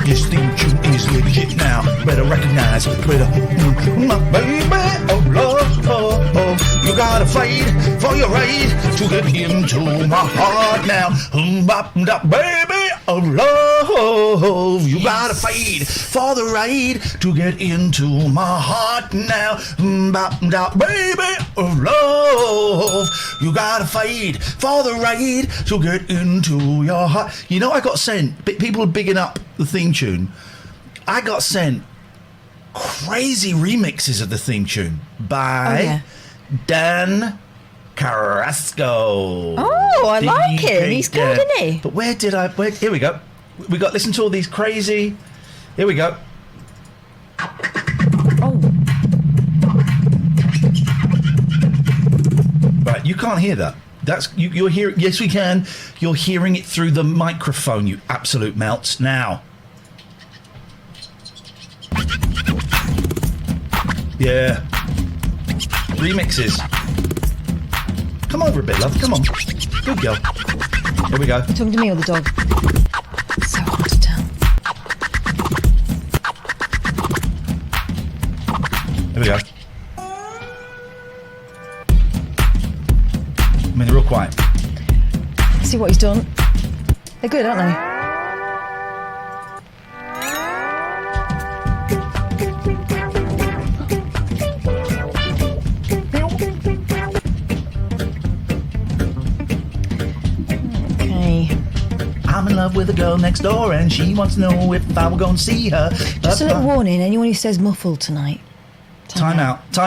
This theme tune is legit now. Better recognize, my baby, oh love, you gotta fight for your right to get into my heart now. Baby, oh love, you gotta fight for the right to get into my heart now. Baby, oh love, you gotta fight for the right to get into your heart. You know, I got sent, people are bigging up the theme tune. I got sent crazy remixes of the theme tune by Dan Carrasco. Oh, I like him. He's good, isn't he? But here we go. We got listen to all these crazy. Here we go. Oh. Right, you can't hear that. That's you're hearing. Yes, we can. You're hearing it through the microphone. You absolute melts. Now. Yeah. Remixes. Come over a bit, love. Come on. Good girl. Here we go. You talking to me or the dog? It's so hard to tell. Here we go. I mean, they're real quiet. See what he's done. They're good, aren't they? I'm in love with a girl next door and she wants to know if I will go and see her. Just a little warning, anyone who says muffled tonight. Time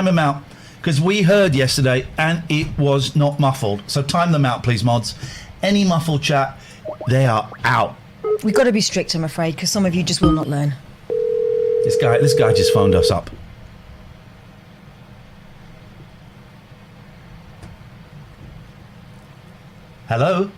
them out. Because we heard yesterday and it was not muffled. So time them out, please, mods. Any muffled chat, they are out. We've got to be strict, I'm afraid, because some of you just will not learn. This guy just phoned us up. Hello?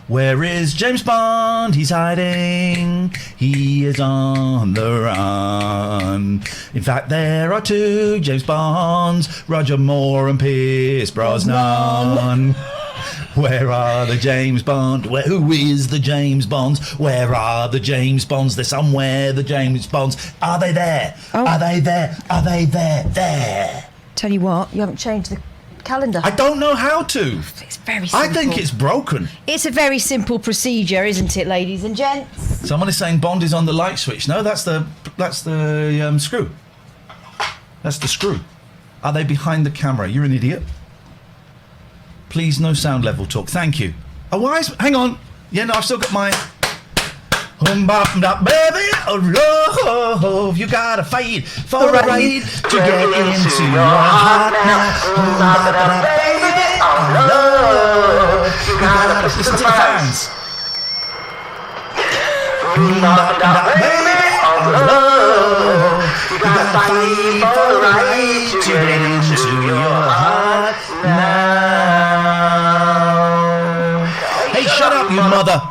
Where is James Bond? He's hiding. He is on the run. In fact, there are two James Bonds, Roger Moore and Pierce Brosnan. Where are the James Bond? Who is the James Bonds? Where are the James Bonds? They're somewhere, the James Bonds. Are they there? Oh. Are they there? Are they there? There. Tell you what, you haven't changed the calendar. I don't know how to. It's very simple. I think it's broken. It's a very simple procedure, isn't it, ladies and gents? Someone is saying Bond is on the light switch. No, that's the screw. That's the screw. Are they behind the camera? You're an idiot. Please, no sound level talk. Thank you. Oh, why is... Hang on. Yeah, no, I've still got my... Baby, oh love, you gotta fight for the right to get into your heart now. Baby, oh love, you gotta listen to the fans. Baby, oh love, you gotta fight for the right to get into your heart now. Hey, shut up, you mother.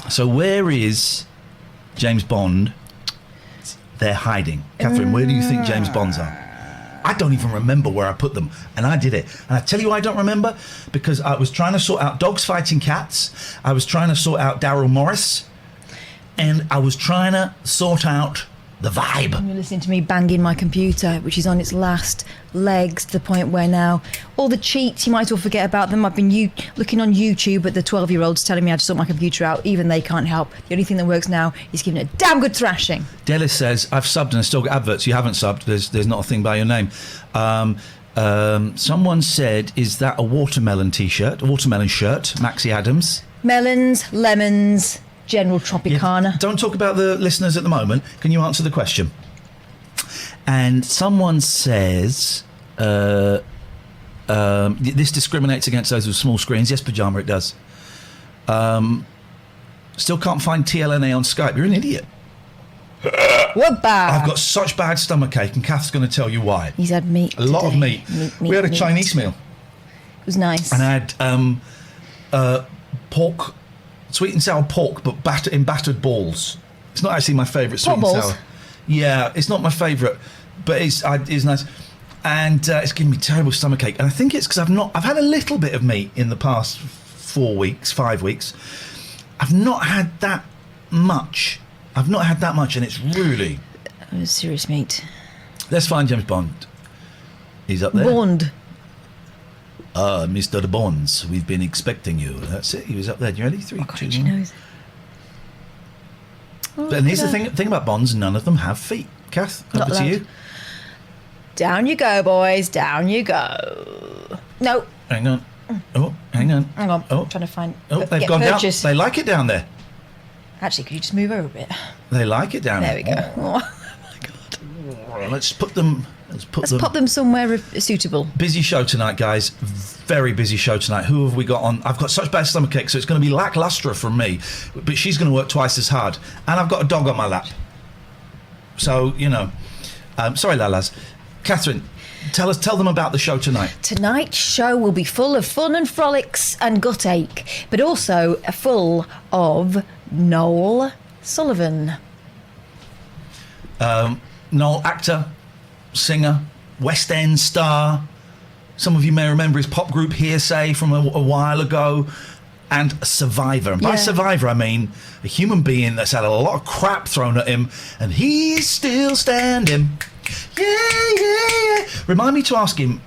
So where is James Bond? They're hiding. Catherine, where do you think James Bonds are? I don't even remember where I put them, and I did it. And I tell you why I don't remember, because I was trying to sort out dogs fighting cats, I was trying to sort out Daryl Morris, and I was trying to sort out the vibe. You're listening to me banging my computer, which is on its last legs, to the point where now all the cheats, you might as well forget about them. I've been looking on YouTube at the 12-year-olds telling me how to sort my computer out. Even they can't help. The only thing that works now is giving it a damn good thrashing. Delis says, I've subbed and I still got adverts. You haven't subbed. There's not a thing by your name. Someone said, is that a watermelon t-shirt? A watermelon shirt? Maxie Adams. Melons, lemons, General Tropicana. Yeah, don't talk about the listeners at the moment. Can you answer the question? And someone says, this discriminates against those with small screens. Yes, Pajama, it does. Still can't find TLNA on Skype. You're an idiot. What bad? I've got such bad stomachache, and Kath's going to tell you why. He's had meat. A lot of meat. We had a Chinese meal. It was nice. And I had pork, sweet and sour pork, but in battered balls. It's not actually my favourite sweet and sour. Yeah, it's not my favourite, but it's nice. And it's giving me terrible stomachache. And I think it's because I've had a little bit of meat in the past 5 weeks. I've not had that much. And it's really... Serious meat. Let's find James Bond. He's up there. Bond. Mr. Bonds, we've been expecting you. That's it. He was up there. You ready? 3, 2, 1. She knows. And here's the thing about Bonds, none of them have feet. Kath, over to you. Down you go, boys. Down you go. No. Hang on. Oh, hang on. Hang on. Oh. I'm trying to find... they've gone purchase. down. They like it down there. Actually, could you just move over a bit? They like it down there. There we go. Oh my God. Let's put them... Let's pop them somewhere suitable. Busy show tonight, guys. Very busy show tonight. Who have we got on? I've got such bad stomachache, so it's going to be lacklustre from me. But she's going to work twice as hard. And I've got a dog on my lap. So, you know. Sorry, Lalas. Catherine, tell them about the show tonight. Tonight's show will be full of fun and frolics and gut ache, but also full of Noel Sullivan. Noel, actor, singer, West End star. Some of you may remember his pop group Hearsay from a while ago. And a survivor. And by survivor, I mean a human being that's had a lot of crap thrown at him, and he's still standing. Yeah. Remind me to ask him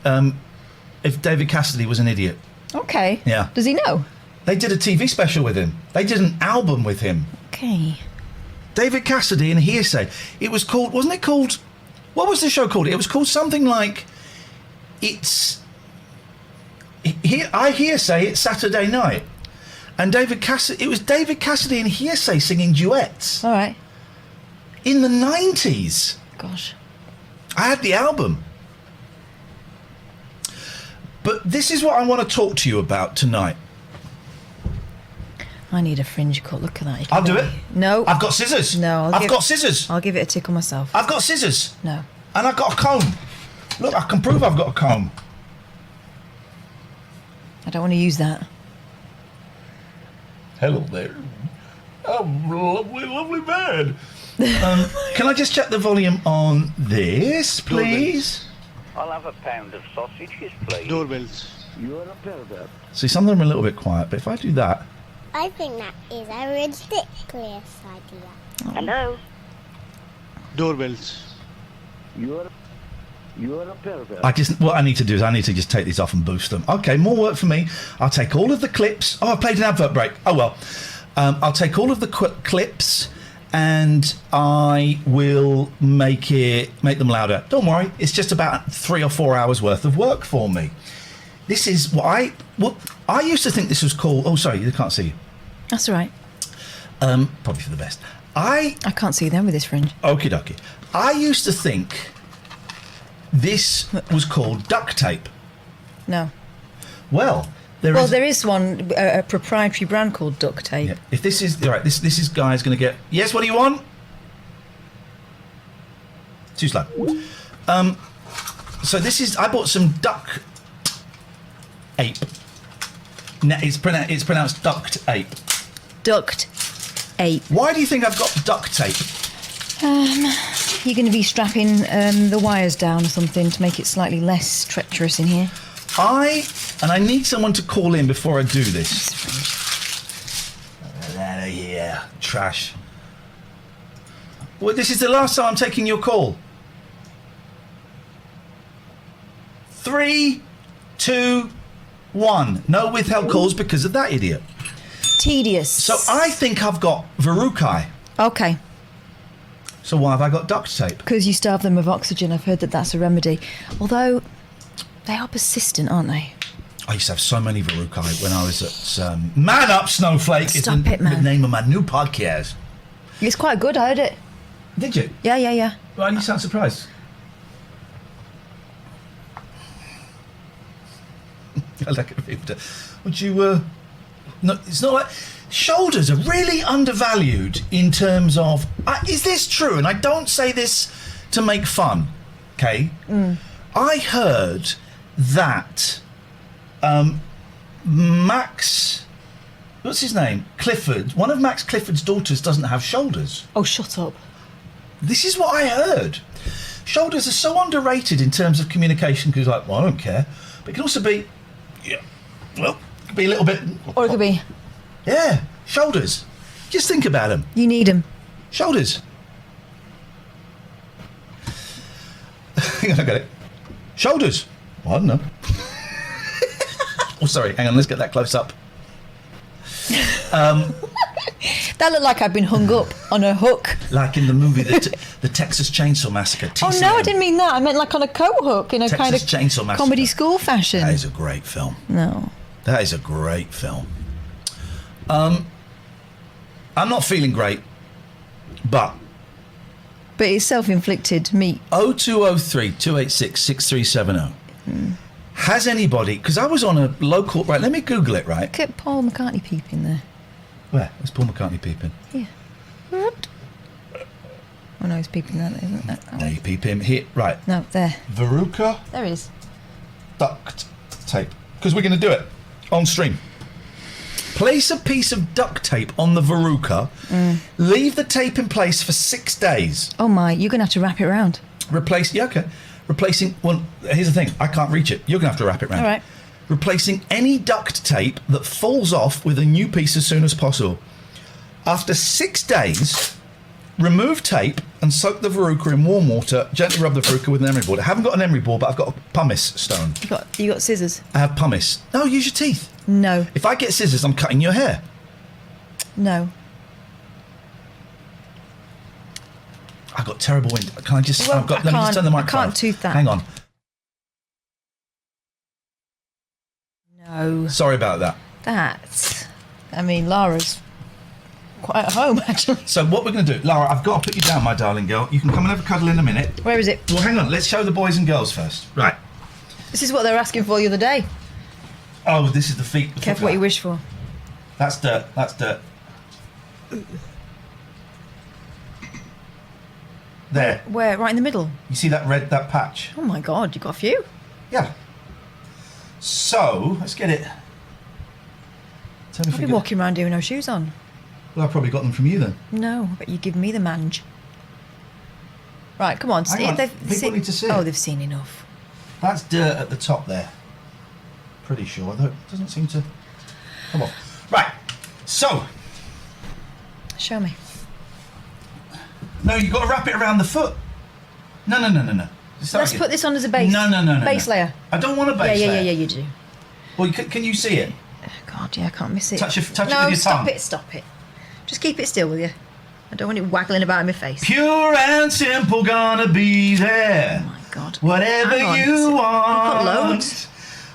if David Cassidy was an idiot. Okay. Yeah. Does he know? They did a TV special with him. They did an album with him. Okay. David Cassidy and Hearsay. It was called... Wasn't it called... What was the show called? It was called something like... I Hearsay It's Saturday Night. And it was David Cassidy and Hearsay singing duets. All right. In the 90s. Gosh. I had the album. But this is what I want to talk to you about tonight. I need a fringe cut. Look at that. I'll do it. No. I've got scissors. No. I've got scissors. I'll give it a tickle myself. I've got scissors. No. And I've got a comb. Look, I can prove I've got a comb. I don't want to use that. Hello there. I'm lovely man. Can I just check the volume on this, please? I'll have a pound of sausages, please. Doorbells. You're a pervert. See, some of them are a little bit quiet, but if I do that... I think that is a ridiculous idea. Hello? Doorbells. You're a pervert. What I need to do is I need to just take these off and boost them. Okay, more work for me. I'll take all of the clips. Oh, I played an advert break. Oh, well. I'll take all of the clips and I will make them louder. Don't worry. It's just about 3 or 4 hours worth of work for me. This is what I used to think this was called... Oh, sorry, you can't see. That's all right. Probably for the best. I can't see them with this fringe. Okie dokie. I used to think this was called duct tape. No. Well, there is one, a proprietary brand called duct tape. Yeah. If this is... All right, this is guy's going to get... Yes, what do you want? Too slow. So this is... I bought some duct ape. It's pronounced duct ape. Duct ape. Why do you think I've got duct tape? You're going to be strapping the wires down or something to make it slightly less treacherous in here. I need someone to call in before I do this. Get out of here, trash. Well, this is the last time I'm taking your call. 3, 2, 1. No withheld calls because of that idiot. Tedious. So I think I've got verruca. Okay. So why have I got duct tape? Because you starve them of oxygen. I've heard that that's a remedy. Although, they are persistent, aren't they? I used to have so many verruca when I was at... Man Up, Snowflake is the name of my new podcast. It's quite good, I heard it. Did you? Yeah. Why do you sound surprised? I like it. Would you... No, it's not like... Shoulders are really undervalued in terms of... is this true? And I don't say this to make fun, okay? I heard that Max... What's his name? Clifford. One of Max Clifford's daughters doesn't have shoulders. Oh, shut up. This is what I heard. Shoulders are so underrated in terms of communication because, like, well, I don't care. But it can also be, be a little bit... Or it could be, Yeah, shoulders. Just think about them. you need him. Shoulders. Hang on, I got it. Shoulders. Well, I don't know. Oh, sorry, hang on, let's get that close up. That looked like I'd been hung up on a hook. Like in the movie, the Texas Chainsaw Massacre. Oh no, I didn't mean that. I meant like on a coat hook in a kind of Texas Chainsaw Massacre. comedy school fashion. That is a great film. No. That is a great film. I'm not feeling great, but it's self-inflicted meat. 0203 286 6370. Has anybody, because I was on a local, right, let me Google it, right? Look at Paul McCartney peeping there. Where? Where's Paul McCartney peeping? Yeah. What? Oh no, he's peeping there, isn't it? Oh. There you peep him. Here, right. No, there. Verruca There he is. duct tape. Because we're going to do it on stream. Place a piece of duct tape on the verruca. Leave the tape in place for 6 days. Oh my, you're going to have to wrap it around. Replacing, well, here's the thing. I can't reach it. You're going to have to wrap it around. All right. Replacing any duct tape that falls off with a new piece as soon as possible. After 6 days, remove tape and soak the verruca in warm water. Gently rub the verruca with an emery board. I haven't got an emery board, but I've got a pumice stone. You got scissors? I have pumice. No, use your teeth. No. If I get scissors, I'm cutting your hair. No. I've got terrible wind. Can I just... Well, let me just turn the microphone. I can't tooth that. Hang on. No. Sorry about that. Lara's quite at home, actually. So what we're going to do... Lara, I've got to put you down, my darling girl. You can come and have a cuddle in a minute. Where is it? Well, hang on. Let's show the boys and girls first. Right. This is what they were asking for the other day. Oh, this is the feet. Careful what you wish for. That's dirt. That's dirt. There. Where? Right in the middle? You see that patch? Oh my God, you got a few. Yeah. So, let's get it. Tell me if I've we been get... walking around doing no shoes on. Well, I probably got them from you then. No, but you give me the mange. Right, come on. Hang on. People need to see it. Oh, they've seen enough. That's dirt at the top there. Pretty sure, though. It doesn't seem to... Come on. Right. So. Show me. No, you've got to wrap it around the foot. No. Let's put this on as a base. No. Base layer. I don't want a base layer. Yeah, you do. Well, can you see it? Oh, God, yeah, I can't miss it. Touch it with your No, tongue. stop it. Just keep it still, will you? I don't want it waggling about in my face. Pure and simple, gonna be there. Oh, my God. Whatever Hang on. you want. I've got loads.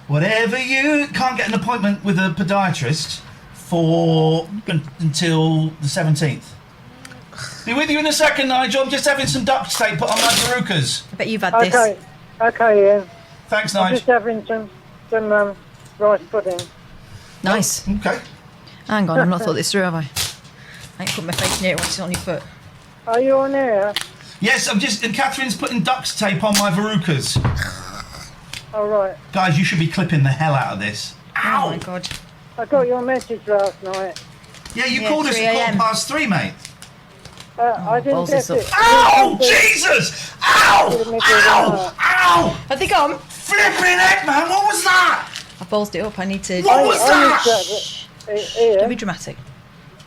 Whatever you... Can't get an appointment with a podiatrist until the 17th. Be with you in a second, Nigel. I'm just having some duct tape put on my verrucas. I bet you've had this. Okay, Ian. Thanks, I'm Nigel. just having some rice pudding. Nice. Okay. Hang on, I've not thought this through, have I? I ain't put my face near it once it's on your foot. Are you on here? Yes, and Catherine's putting duct tape on my verrucas. All right. Guys, you should be clipping the hell out of this. Ow! Oh, my God. I got your message last night. Yeah, you called us 3 at a.m. 3:15, mate. I didn't balls get this up. it. Ow! Jesus! Ow! Ow! Ow! Have they gone? Flipping heck, man! What was that? I've ballsed it up. I need to... What was that? Don't Ian, be dramatic.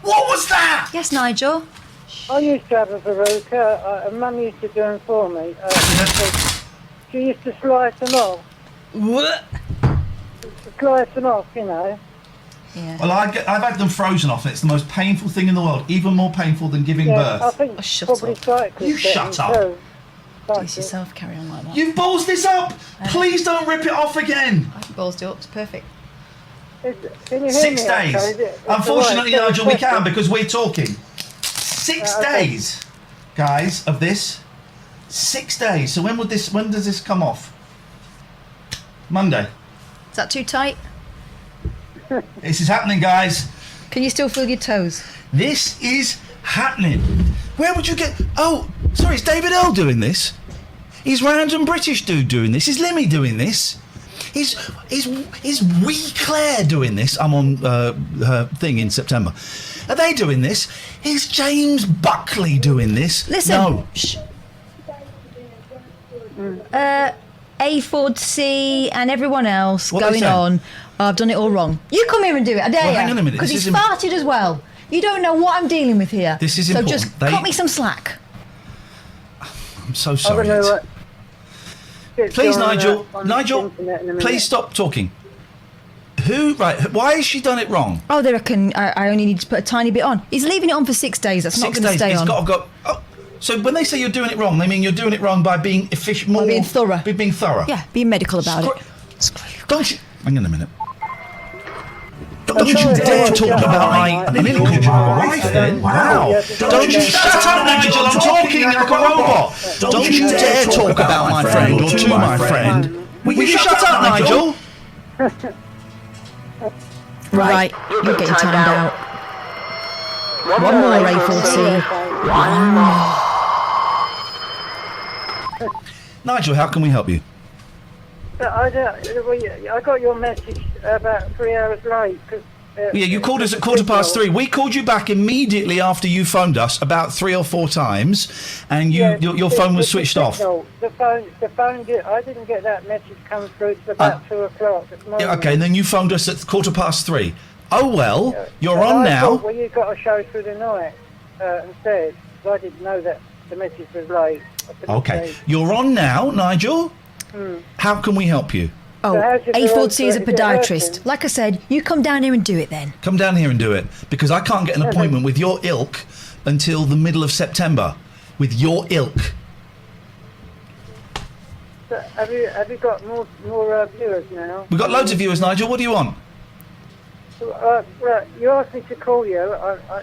What was that? Yes, Nigel. I used to have a verruca. Mum used to do them for me. She used to slice them off. What? Slice them off, you know. Yeah. Well, I've had them frozen off. It's the most painful thing in the world. Even more painful than giving I birth. think Oh, shut probably up. cyclists You get shut them up. too. It's yourself. Carry on like that. You've ballsed this up. Please don't rip it off again. I've ballsed it up. It's perfect. Can you hear 6 me? days. Okay? Is it Unfortunately, all right? Nigel, we can because we're talking. 6 okay. days, guys, of this. 6 days. So when does this come off? Monday. Is that too tight? This is happening, guys. Can you still feel your toes? This is happening. Where would you get... Oh, sorry, is David Earl doing this? Is random British dude doing this? Is Lemmy doing this? Is Wee Claire doing this? I'm on her thing in September. Are they doing this? Is James Buckley doing this? Listen. No. Shh. A Ford C and everyone else What are they going saying? on. I've done it all wrong. You come here and do it. I dare Well, you. hang on a minute, Because this he's is farted as well. You don't know what I'm dealing with here. This is so important. just cut me some slack. I'm so sorry. I don't know what. Please, on, Nigel. on the Nigel, internet in a minute. please stop talking. Why has she done it wrong? Oh, they reckon I only need to put a tiny bit on. He's leaving it on for 6 days. That's not 6 going to days. stay It's on. got to go. Oh, so when they say you're doing it wrong, they mean you're doing it wrong by being efficient, more By being thorough. Being thorough. Yeah, being medical about it. Don't you? Hang on a minute. Don't you dare talk about my. I nearly called you my wife then. Wow. Don't you shut up, Nigel. I'm talking like a robot. Don't you dare talk about my friend or to my friend. Will you shut up, Nigel? Right, you're getting timed out. One more A4C. Nigel, how can we help you? I got your message about 3 hours late. Yeah, you called us at 3:15. We called you back immediately after you phoned us about 3 or 4 times, and your phone was switched off. The phone. I didn't get that message come through till about 2 o'clock this morning. Yeah, okay, and then you phoned us at 3:15. Oh well, you're And on I now. thought, well, you got a show through the night instead. So I didn't know that the message was late. I couldn't Okay, say. you're on now, Nigel. How can we help you? Oh, So how's your A4C is a verruca? Is it podiatrist. hurting? Like I said, you come down here and do it then. Come down here and do it, because I can't get an appointment with your ilk until the middle of September. With your ilk. So have you got more viewers now? We've got loads of viewers, Nigel. What do you want? Right, you asked me to call you.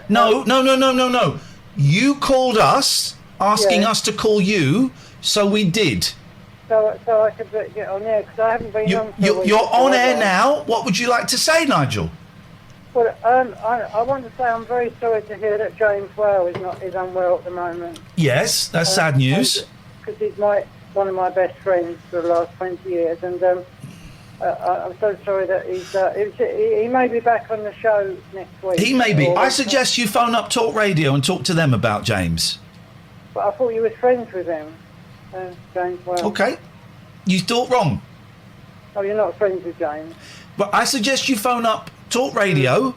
No. You called us asking us to call you, so we did. So I could get on there because I haven't been on. for a week. You're on air now. What would you like to say, Nigel? Well, I want to say I'm very sorry to hear that James Whale is unwell at the moment. Yes, that's sad news. Because he's one of my best friends for the last 20 years, and I'm so sorry that he may be back on the show next week. He may be. Or- I suggest you phone up Talk Radio and talk to them about James. But I thought you were friends with him, James Whale. Okay. You thought wrong. Oh, you're not friends with James. But I suggest you phone up Talk Radio.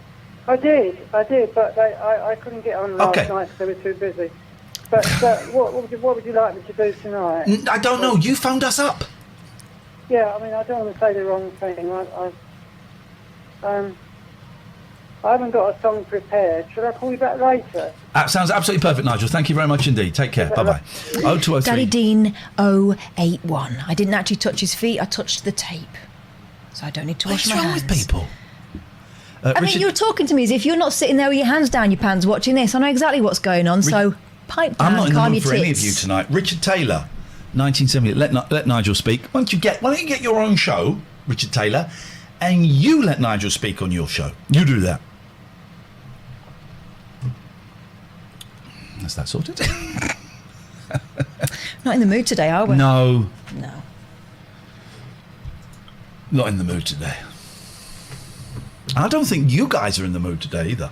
I did, but I couldn't get on last Okay. night because they were too busy. But what would you like me to do tonight? I don't know. You phoned us up. Yeah, I mean, I don't want to say the wrong thing. I haven't got a song prepared. Should I call you back later? That sounds absolutely perfect, Nigel. Thank you very much indeed. Take care. Bye-bye. 0203. Daddy Dean 081. I didn't actually touch his feet, I touched the tape. So I don't need to wash What's my wrong hands. with people? I mean, you're talking to me as if you're not sitting there with your hands down your pants watching this. I know exactly what's going on, so pipe down, I'm not in the calm mood your for any of tits. you tonight. Richard Taylor, 1970. Let Nigel speak. Why don't you get your own show, Richard Taylor, and you let Nigel speak on your show. You do that. Is that sorted? Not in the mood today, are we? No, No. not in the mood today. I don't think you guys are in the mood today either.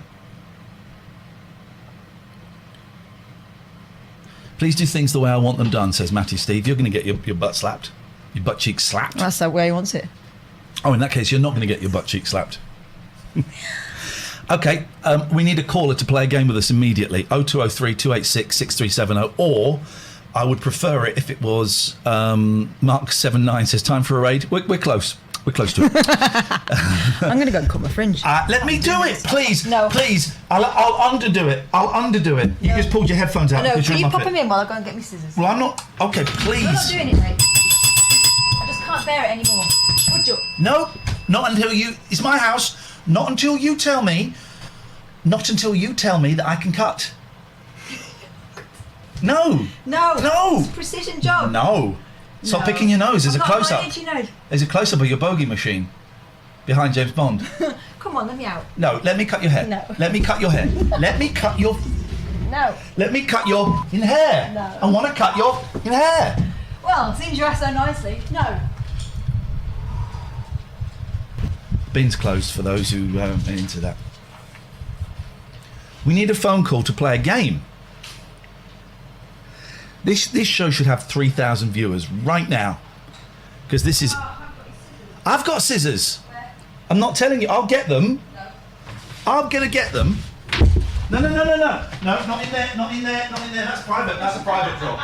Please do things the way I want them done, says Matty Steve. You're going to get your butt slapped. Your butt cheek slapped. That's the way he wants it. Oh, in that case, you're not going to get your butt cheek slapped. Okay, we need a caller to play a game with us immediately. 0203 286 6370, or I would prefer it if it was Mark79 says time for a raid. We're close. We're close to it. I'm going to go and cut my fringe. Let me do it, please. No. Please. I'll underdo it. I'll underdo it. You just pulled your headphones out. No, because can you're you pop Muppet. him in while I go and get my scissors? Well, I'm not. Okay, You're not please. doing it, mate. I just can't bear it anymore. Would you? No, not until you. It's my house. Not until you tell me. Not until you tell me that I can cut. No. No. No. It's a precision job. No. Stop No. picking your nose. There's a I've got close up. my itchy nose. There's a close up of your bogey machine behind James Bond. Come on, let me out. No, let me cut your hair. No. Let me cut your hair. Let me cut your. No. Let me cut your in hair. No. I want to cut your in hair. Well, since you asked so nicely, no. Bin's closed for those who aren't into that. We need a phone call to play a game. This show should have 3,000 viewers right now. Because this is... I've got scissors. I'm not telling you. I'll get them. No. I'm going to get them. No. No, not in there. Not in there. That's private. That's a private draw.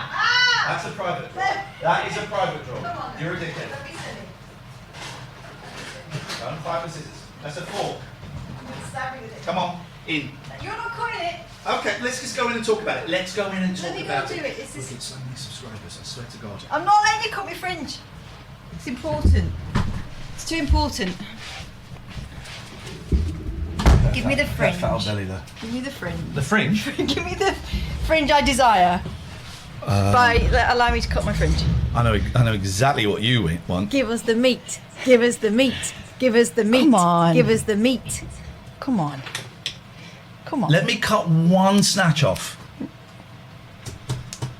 That's a private draw. That is a private draw. You're a dickhead. Don't fight with scissors. That's a fork. Come on, in. You're not cutting it. Okay, let's just go in and talk about it. Let's go in and talk about it. It. We've got so many subscribers, I swear to God. I'm not letting you cut my fringe. It's important. It's too important. Give me the fringe. That foul belly there. Give me the fringe. The fringe? Give me the fringe I desire. Allow me to cut my fringe. I know exactly what you want. Give us the meat. Give us the meat. Give us the meat. Come on. Give us the meat. Come on. Come on. Let me cut one snatch off.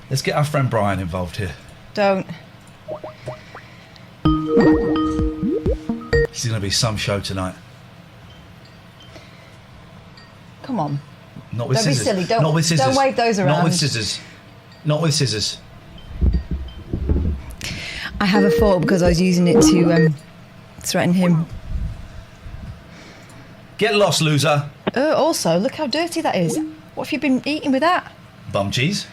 Let's get our friend Brian involved here. Don't. This is going to be some show tonight. Come on. Not with Don't scissors. be silly. Don't, Not with scissors. Don't wave those around. Not with scissors. Not with scissors. I have a fork because I was using it to threaten him. Get lost, loser. Also, look how dirty that is. What have you been eating with that? Bum cheese.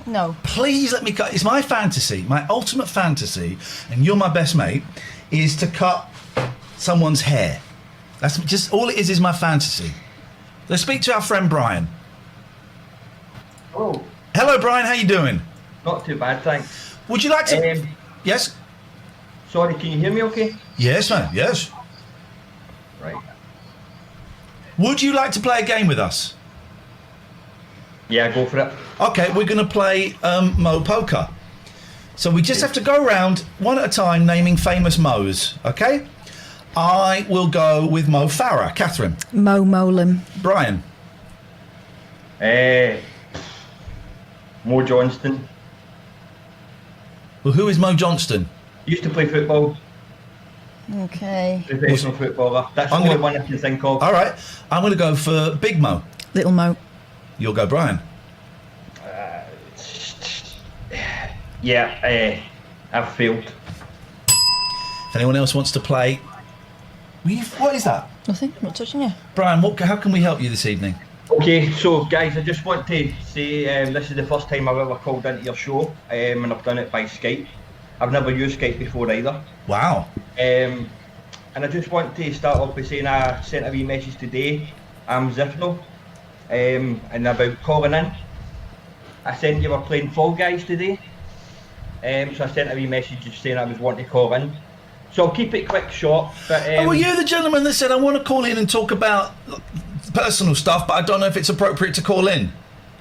No. Please let me cut. It's my fantasy, my ultimate fantasy, and you're my best mate, is to cut someone's hair. That's just all it is my fantasy. Let's speak to our friend Brian. Hello. Hello, Brian. How you doing? Not too bad, thanks. Would you like to? Yes. Sorry, can you hear me okay? Yes, man. Yes. Right. Would you like to play a game with us? Yeah, go for it. Okay, we're going to play Mo Poker. So we just have to go around one at a time naming famous Mo's, okay? I will go with Mo Farah. Catherine. Mo Molam. Brian. Mo Johnston. Well, who is Mo Johnston? Used to play football. Okay. Professional footballer. That's the only one I can think of. All right. I'm going to go for Big Mo. Little Mo. You'll go Brian. I've failed. If anyone else wants to play... What is that? Nothing. I'm not touching you. Brian, how can we help you this evening? Okay, so guys, I just want to say this is the first time I've ever called into your show, and I've done it by Skype. I've never used Skype before either. Wow. And I just want to start off by saying I sent a wee message today. I'm Zifno, and about calling in. I sent you were playing Fall Guys today, so I sent a wee message just saying I was wanting to call in. So I'll keep it quick, short. But were you the gentleman that said I want to call in and talk about personal stuff, but I don't know if it's appropriate to call in?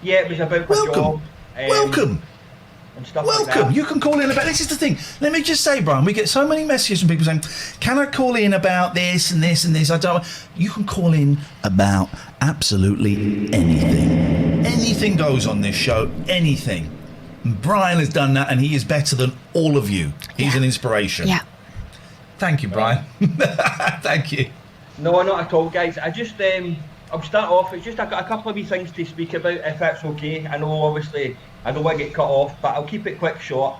Yeah, it was about my job. Welcome. And stuff Welcome. like that. You can call in about... This is the thing. Let me just say, Brian, we get so many messages from people saying, can I call in about this and this and this? I don't... You can call in about absolutely anything. Anything goes on this show. Anything. And Brian has done that, and he is better than all of you. He's an inspiration. Yeah. Thank you, Brian. Thank you. No, not at all, guys. I just... I'll start off. It's just I've got a couple of wee things to speak about, if that's okay. I know, obviously, I don't want to get cut off, but I'll keep it quick, short.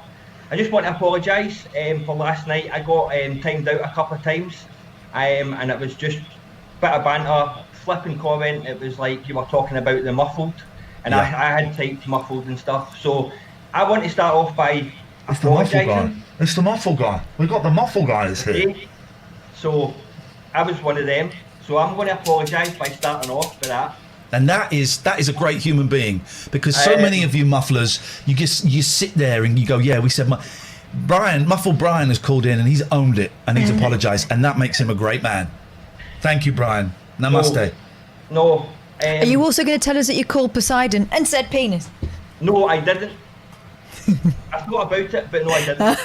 I just want to apologise for last night. I got timed out a couple of times, and it was just a bit of banter, flipping comment. It was like you were talking about the muffled, and I had typed muffled and stuff. So I want to start off by apologising. It's the muffle guy. We've got the muffle guys here. So I was one of them. So I'm going to apologise by starting off for that. And that is a great human being, because so many of you mufflers, you sit there and you go, yeah, we said Muffled Brian has called in and he's owned it and he's apologised, and that makes him a great man. Thank you, Brian. Namaste. No. Are you also going to tell us that you called Poseidon and said penis? No, I didn't. I thought about it, but no, I didn't.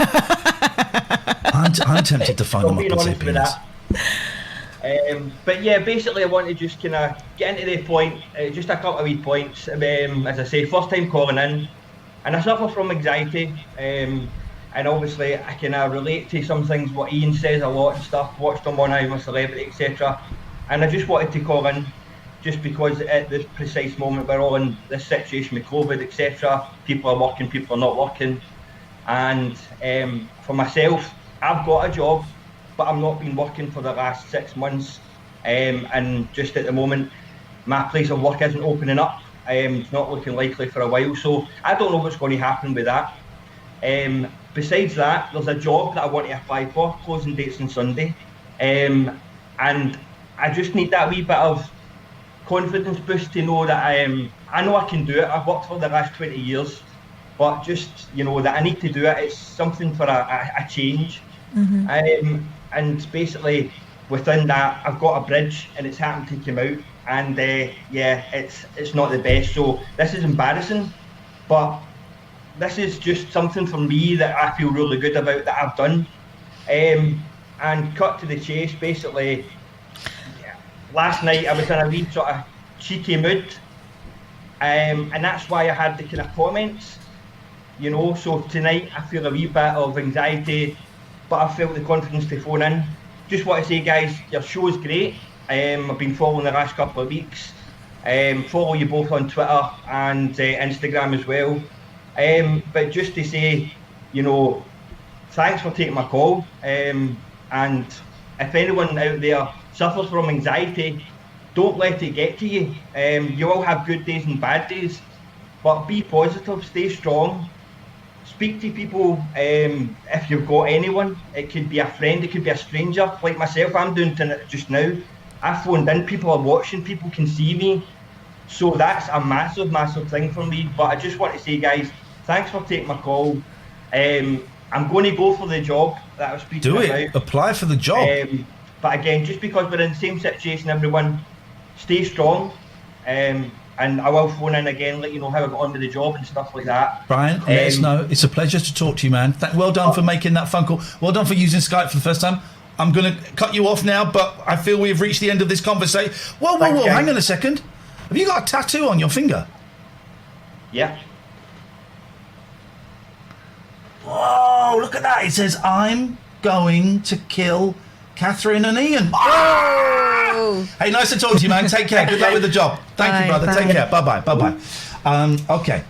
I'm tempted to find him up and say penis. But yeah, basically I want to just kind of get into the point, just a couple of wee points. As I say, first time calling in, and I suffer from anxiety, and obviously I can relate to some things what Iain says a lot and stuff, watched him on I'm a Celebrity, etc. and I just wanted to call in, just because at this precise moment we're all in this situation with COVID, etc. People are working, people are not working, and for myself, I've got a job, but I've not been working for the last 6 months, and just at the moment, my place of work isn't opening up. It's not looking likely for a while, so I don't know what's going to happen with that. Besides that, there's a job that I want to apply for, closing dates on Sunday, and I just need that wee bit of confidence boost to know that I know I can do it. I've worked for the last 20 years, but just, you know, that I need to do it. It's something for a change. And basically within that, I've got a bridge and it's happened to come out, and yeah, it's not the best. So this is embarrassing, but this is just something for me that I feel really good about that I've done. And cut to the chase, basically, last night I was in a wee sort of cheeky mood, and that's why I had the kind of comments, you know. So tonight I feel a wee bit of anxiety, but I felt the confidence to phone in. Just want to say, guys, your show is great. I've been following the last couple of weeks. Follow you both on Twitter and Instagram as well. But just to say, you know, thanks for taking my call. And if anyone out there suffers from anxiety, don't let it get to you. You will have good days and bad days, but be positive, stay strong, speak to people. If you've got anyone, it could be a friend, it could be a stranger, like myself. I'm doing it just now. I phoned in, people are watching, people can see me, so that's a massive thing for me. But I just want to say, guys, thanks for taking my call. I'm going to go for the job that I was speaking about. Do it. Apply for the job. But again, just because we're in the same situation, everyone, stay strong. And I will phone in again, let you know how I got on with the job and stuff like that. Brian, let us know. It's a pleasure to talk to you, man. Well done for making that phone call. Well done for using Skype for the first time. I'm going to cut you off now, but I feel we've reached the end of this conversation. Whoa, hang on a second. Have you got a tattoo on your finger? Yeah. Whoa, look at that. It says, I'm going to kill Catherine and Iain. Oh! Hey, nice to talk to you, man. Take care. Good luck with the job. Thank you, brother. Bye. Take care. Bye-bye. Bye-bye. Okay.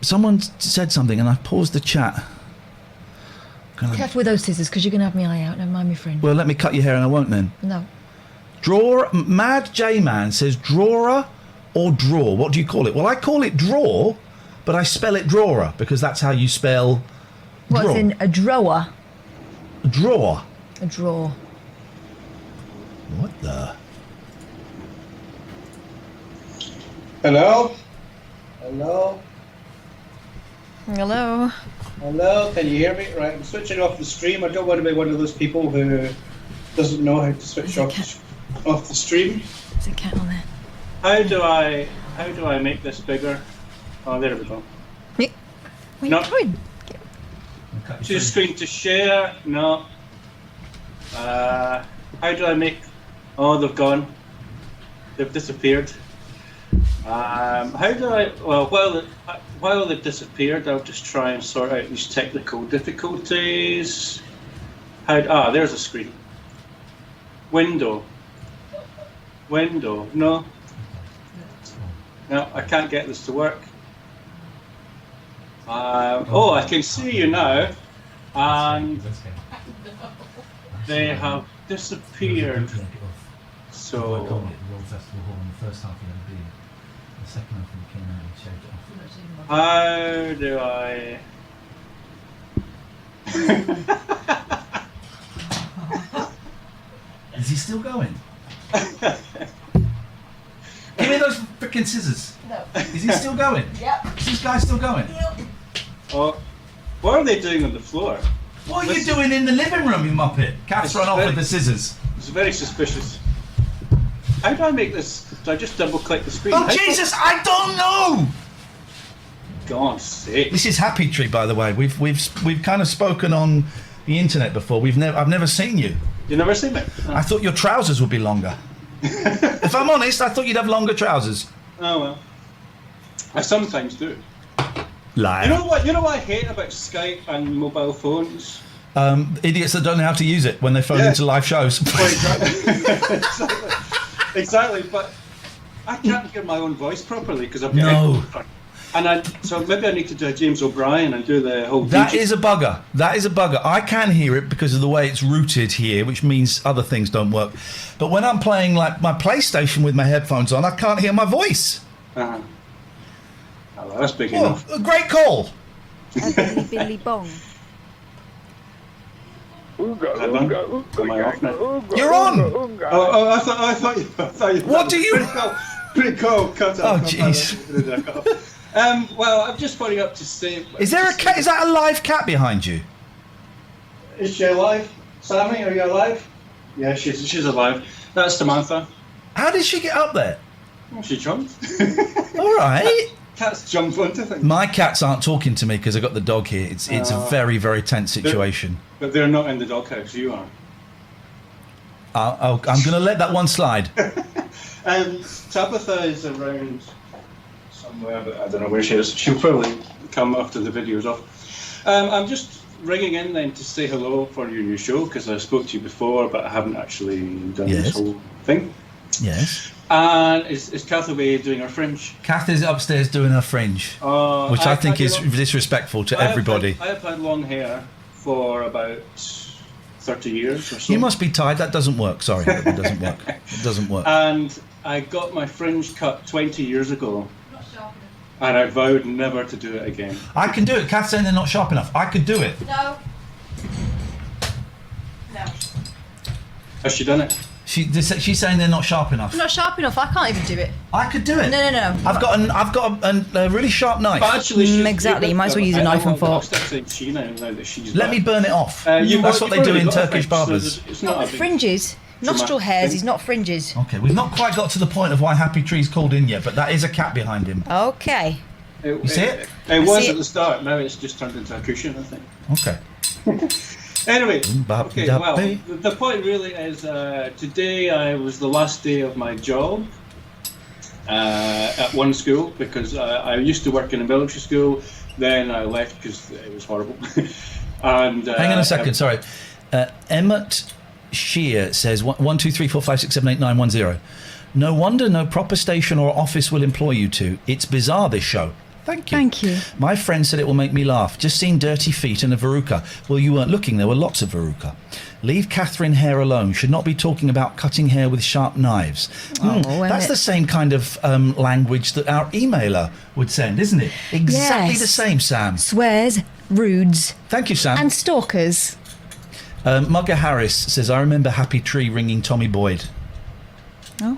Someone said something and I paused the chat. Careful with those scissors, because you're going to have my eye out. Never mind, my friend. Well, let me cut your hair and I won't then. No. Mad J-Man says drawer or draw. What do you call it? Well, I call it draw, but I spell it drawer because that's how you spell draw. What's in a drawer? Drawer. A drawer. What the? Hello? Hello? Hello? Hello? Can you hear me? Right, I'm switching off the stream. I don't want to be one of those people who doesn't know how to switch off the stream. There's a cat on there. How do I make this bigger? Oh, there we go. Where are you going? To screen to share? No. How do I make... Oh, they've gone. They've disappeared. How do I... Well, while they've disappeared, I'll just try and sort out these technical difficulties. There's a screen. Window. No. No, I can't get this to work. I can see you now, and they have disappeared. So, how do I? Is he still going? Give me those freaking scissors. No. Is he still going? Yep. Is this guy still going? Yep. Oh, what are they doing on the floor? What are you doing in the living room, you muppet? Cat's run off with the scissors. It's very suspicious. How do I make this? Do I just double click the screen? Oh, Jesus, I don't know! God's sake. This is Happy Tree, by the way. We've kind of spoken on the internet before. I've never seen you. You've never seen me? Oh. I thought your trousers would be longer. If I'm honest, I thought you'd have longer trousers. Oh well. I sometimes do. Liar. You know what I hate about Skype and mobile phones? idiots that don't know how to use it when they phone into live shows. Exactly, but I can't hear my own voice properly because I've got echo. So maybe I need to do a James O'Brien and do the whole. That is a bugger. I can hear it because of the way it's routed here, which means other things don't work. But when I'm playing like my PlayStation with my headphones on, I can't hear my voice. Oh, well, that's big enough. A great call. Billy Bong. Am I off now? You're on. I thought you. What do you? Pretty cool. Cut off. Oh, jeez. Well, I'm just phoning up to say. Is there a cat? Is that a live cat behind you? Is she alive? Sammy, are you alive? Yeah, she's alive. That's Samantha. How did she get up there? Well, she jumped. All right. Cats jump onto things. My cats aren't talking to me because I've got the dog here. It's a very, very tense situation. But they're not in the doghouse. You are. I'm going to let that one slide. Tabitha is around somewhere, but I don't know where she is. She'll probably come after the video's off. I'm just ringing in then to say hello for your new show because I spoke to you before, but I haven't actually done this whole thing. Yes. And is Kath away doing her fringe? Kath is upstairs doing her fringe, which I think is disrespectful to everybody. I have had long hair for about 30 years or so. You must be tired. That doesn't work. Sorry, it doesn't work. It doesn't work. And I got my fringe cut 20 years ago. And I vowed never to do it again. I can do it. Kath's saying they're not sharp enough. I could do it. No. Has she done it? She's saying they're not sharp enough. Not sharp enough. I can't even do it. I could do it. No. I've got a really sharp knife. But actually, exactly. You might as well use a knife and fork. Let me burn it off. That's what they do in Turkish barbers. It's not with fringes. Nostril hairs is not fringes. Okay, we've not quite got to the point of why Happy Tree's called in yet, but that is a cat behind him. Okay. You see it? It was at the start. Now it's just turned into a cushion, I think. Okay. Anyway, okay, well, the point really is today was the last day of my job at one school because I used to work in a military school, then I left because it was horrible. And hang on a second, sorry. Emmett Shear says 1, 2, 3, 4, 5, 6, 7, 8, 9, 1, 0. No wonder no proper station or office will employ you two. It's bizarre, this show. Thank you. Thank you. My friend said it will make me laugh. Just seen dirty feet and a verruca. Well, you weren't looking. There were lots of verruca. Leave Catherine Hare alone. Should not be talking about cutting hair with sharp knives. That's the same kind of language that our emailer would send, isn't it? Exactly the same, Sam. Swears, rudes. Thank you, Sam. And stalkers. Mugger Harris says, I remember Happy Tree ringing Tommy Boyd. Oh.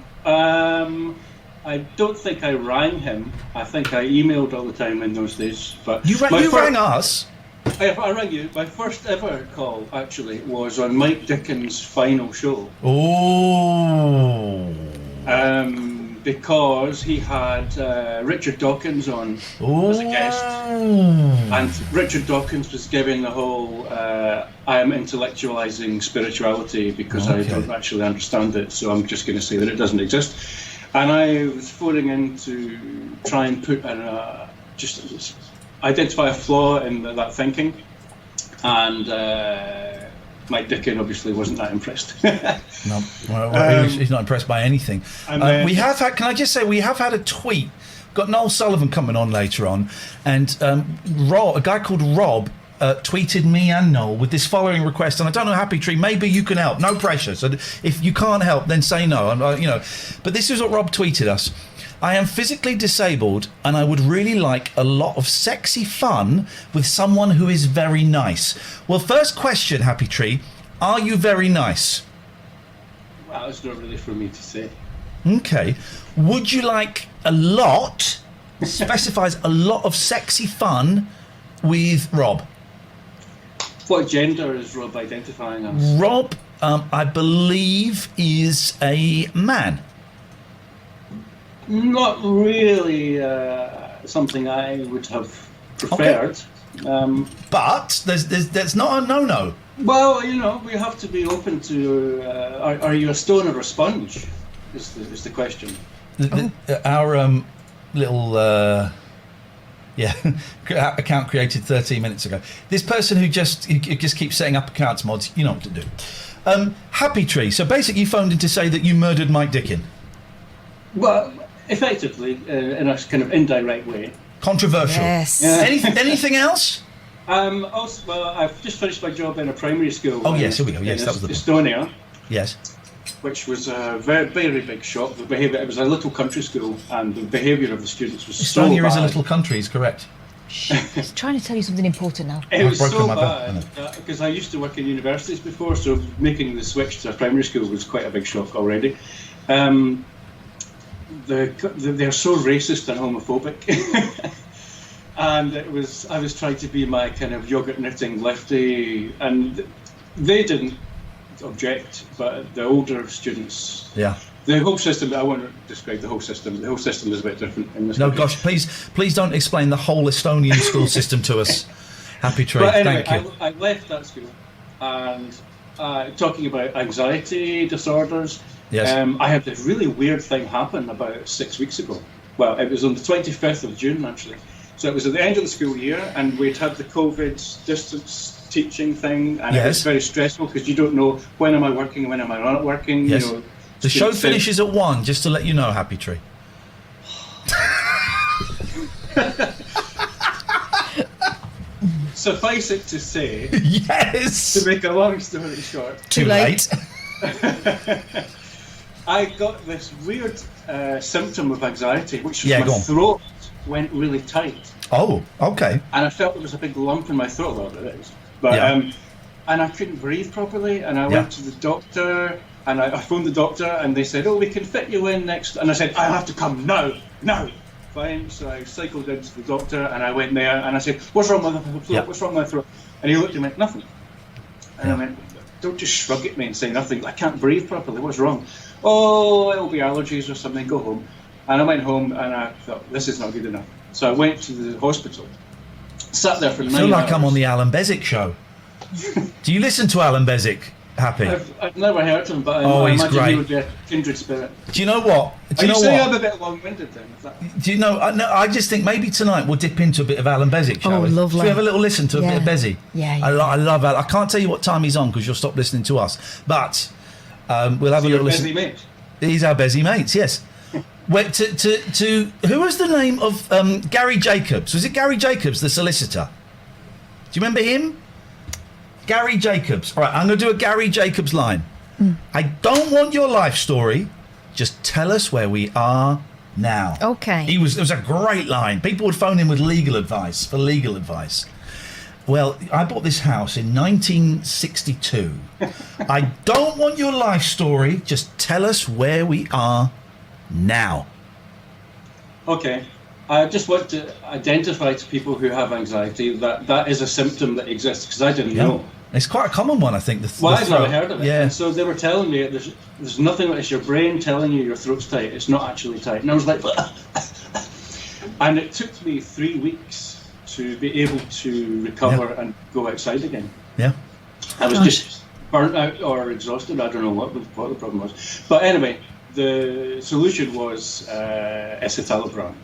I don't think I rang him. I think I emailed all the time in those days. But you rang us? I rang you. My first ever call, actually, was on Mike Dickens' final show. Oh. Because he had Richard Dawkins on as a guest. And Richard Dawkins was giving the whole I am intellectualizing spirituality because I don't actually understand it, so I'm just going to say that it doesn't exist. And I was phoning in to try and put just identify a flaw in that thinking, and Mike Dickens obviously wasn't that impressed. No, he's not impressed by anything. We have had. Can I just say we have had a tweet? Got Noel Sullivan coming on later on, and a guy called Rob. Tweeted me and Noel with this following request, and I don't know, Happy Tree, maybe you can help. No pressure. So if you can't help, then say no. But this is what Rob tweeted us. I am physically disabled, and I would really like a lot of sexy fun with someone who is very nice. Well, first question, Happy Tree, are you very nice? Well, it's not really for me to say. Okay. Would you like a lot? Specifies a lot of sexy fun with Rob. What gender is Rob identifying as? Rob, I believe, is a man. Not really something I would have preferred. Okay. But there's not a no-no. Well, we have to be open to. Are you a stone or a sponge? Is the question. Our little Yeah, account created 13 minutes ago. This person who just keeps setting up accounts mods, you know what to do. Happy Tree. So basically, you phoned in to say that you murdered Mike Dickin. Well, effectively, in a kind of indirect way. Controversial. Yes. Anything else? Also, well, I've just finished my job in a primary school. Oh yes, here we go. Yes, that was the Estonia. Yes. Which was a very, very big shock. The behaviour. It was a little country school, and the behaviour of the students was so bad. Estonia is a little country, is correct. He's trying to tell you something important now. It was broken so my bad because I used to work in universities before, so making the switch to a primary school was quite a big shock already. They're so racist and homophobic. And I was trying to be my kind of yogurt knitting lefty, and they didn't object, but the older students. Yeah. The whole system. I won't describe the whole system. The whole system is a bit different in this. No, country. gosh, please don't explain the whole Estonian school system to us. Happy Tree. But anyway, Thank you. I left that school, and talking about anxiety disorders. Yes. I had this really weird thing happen about 6 weeks ago. Well, it was on the 25th of June, actually. So it was at the end of the school year, and we'd had the COVID distance teaching thing, and it was very stressful because you don't know when am I working, when am I not working. Yes. You know, The show finishes at 1, just to let you know, Happy Tree. Suffice it to say, yes. to make a long story short, Too late. I got this weird symptom of anxiety, which was Yeah, my go on. throat went really tight. Oh, okay. And I felt there was a big lump in my throat. Well, there is. But, Yeah. and I couldn't breathe properly, and I went to the doctor, and I phoned the doctor, and they said, oh, we can fit you in next. And I said, I have to come now. Fine. So I cycled into the doctor, and I went there, and I said, what's wrong with my throat? Yeah. What's wrong with my throat? And he looked and went, nothing. And I went, don't just shrug at me and say nothing. I can't breathe properly. What's wrong? Oh, it'll be allergies or something. Go home. And I went home, and I thought, this is not good enough. So I went to the hospital, sat there for 9 I hours. feel like I'm on the Alan Bezic show. Do you listen to Alan Bezic, Happy? I've never heard of him, but Oh, I he's imagine great. he would be a kindred spirit. Do you know what? Are you saying I'm a bit long-winded then? Is that... Do you know? No, I just think maybe tonight we'll dip into a bit of Alan Bezic, shall we? lovely. Should we have a little listen to a bit of Bezzy? Yeah. I love Alan. I can't tell you what time he's on because you'll stop listening to us. But we'll have a little listen. Busy mate. He's our Bezzy mates, yes. Wait, to who was the name of Gary Jacobs? Was it Gary Jacobs, the solicitor? Do you remember him? Gary Jacobs. All right, I'm going to do a Gary Jacobs line. I don't want your life story. Just tell us where we are now. Okay. It was a great line. People would phone in with legal advice. Well, I bought this house in 1962. I don't want your life story. Just tell us where we are now. Okay. I just want to identify to people who have anxiety that is a symptom that exists, because I didn't know. It's quite a common one, I think. I've never heard of it. Yeah. And so they were telling me there's nothing, it's your brain telling you your throat's tight. It's not actually tight. And I was like, and it took me 3 weeks to be able to recover and go outside again. Yeah. I was just burnt out or exhausted. I don't know what the problem was. But anyway, the solution was escitalopram.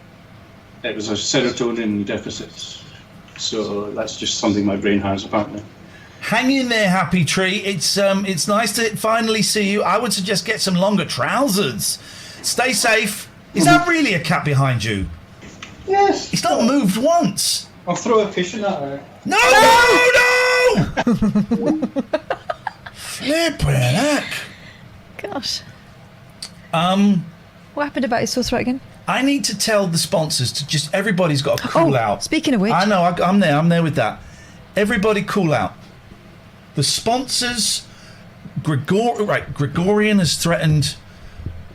It was a serotonin deficit. So that's just something my brain has, apparently. Hang in there, Happy Tree. It's nice to finally see you. I would suggest get some longer trousers. Stay safe. Is that really a cat behind you? Yes. It's not moved once. I'll throw a cushion at her. No! Flippin' heck. Gosh. What happened about his sore throat again? I need to tell the sponsors to just, everybody's got to cool out. Speaking of which. I know, I'm there with that. Everybody cool out. The sponsors, Gregorian has threatened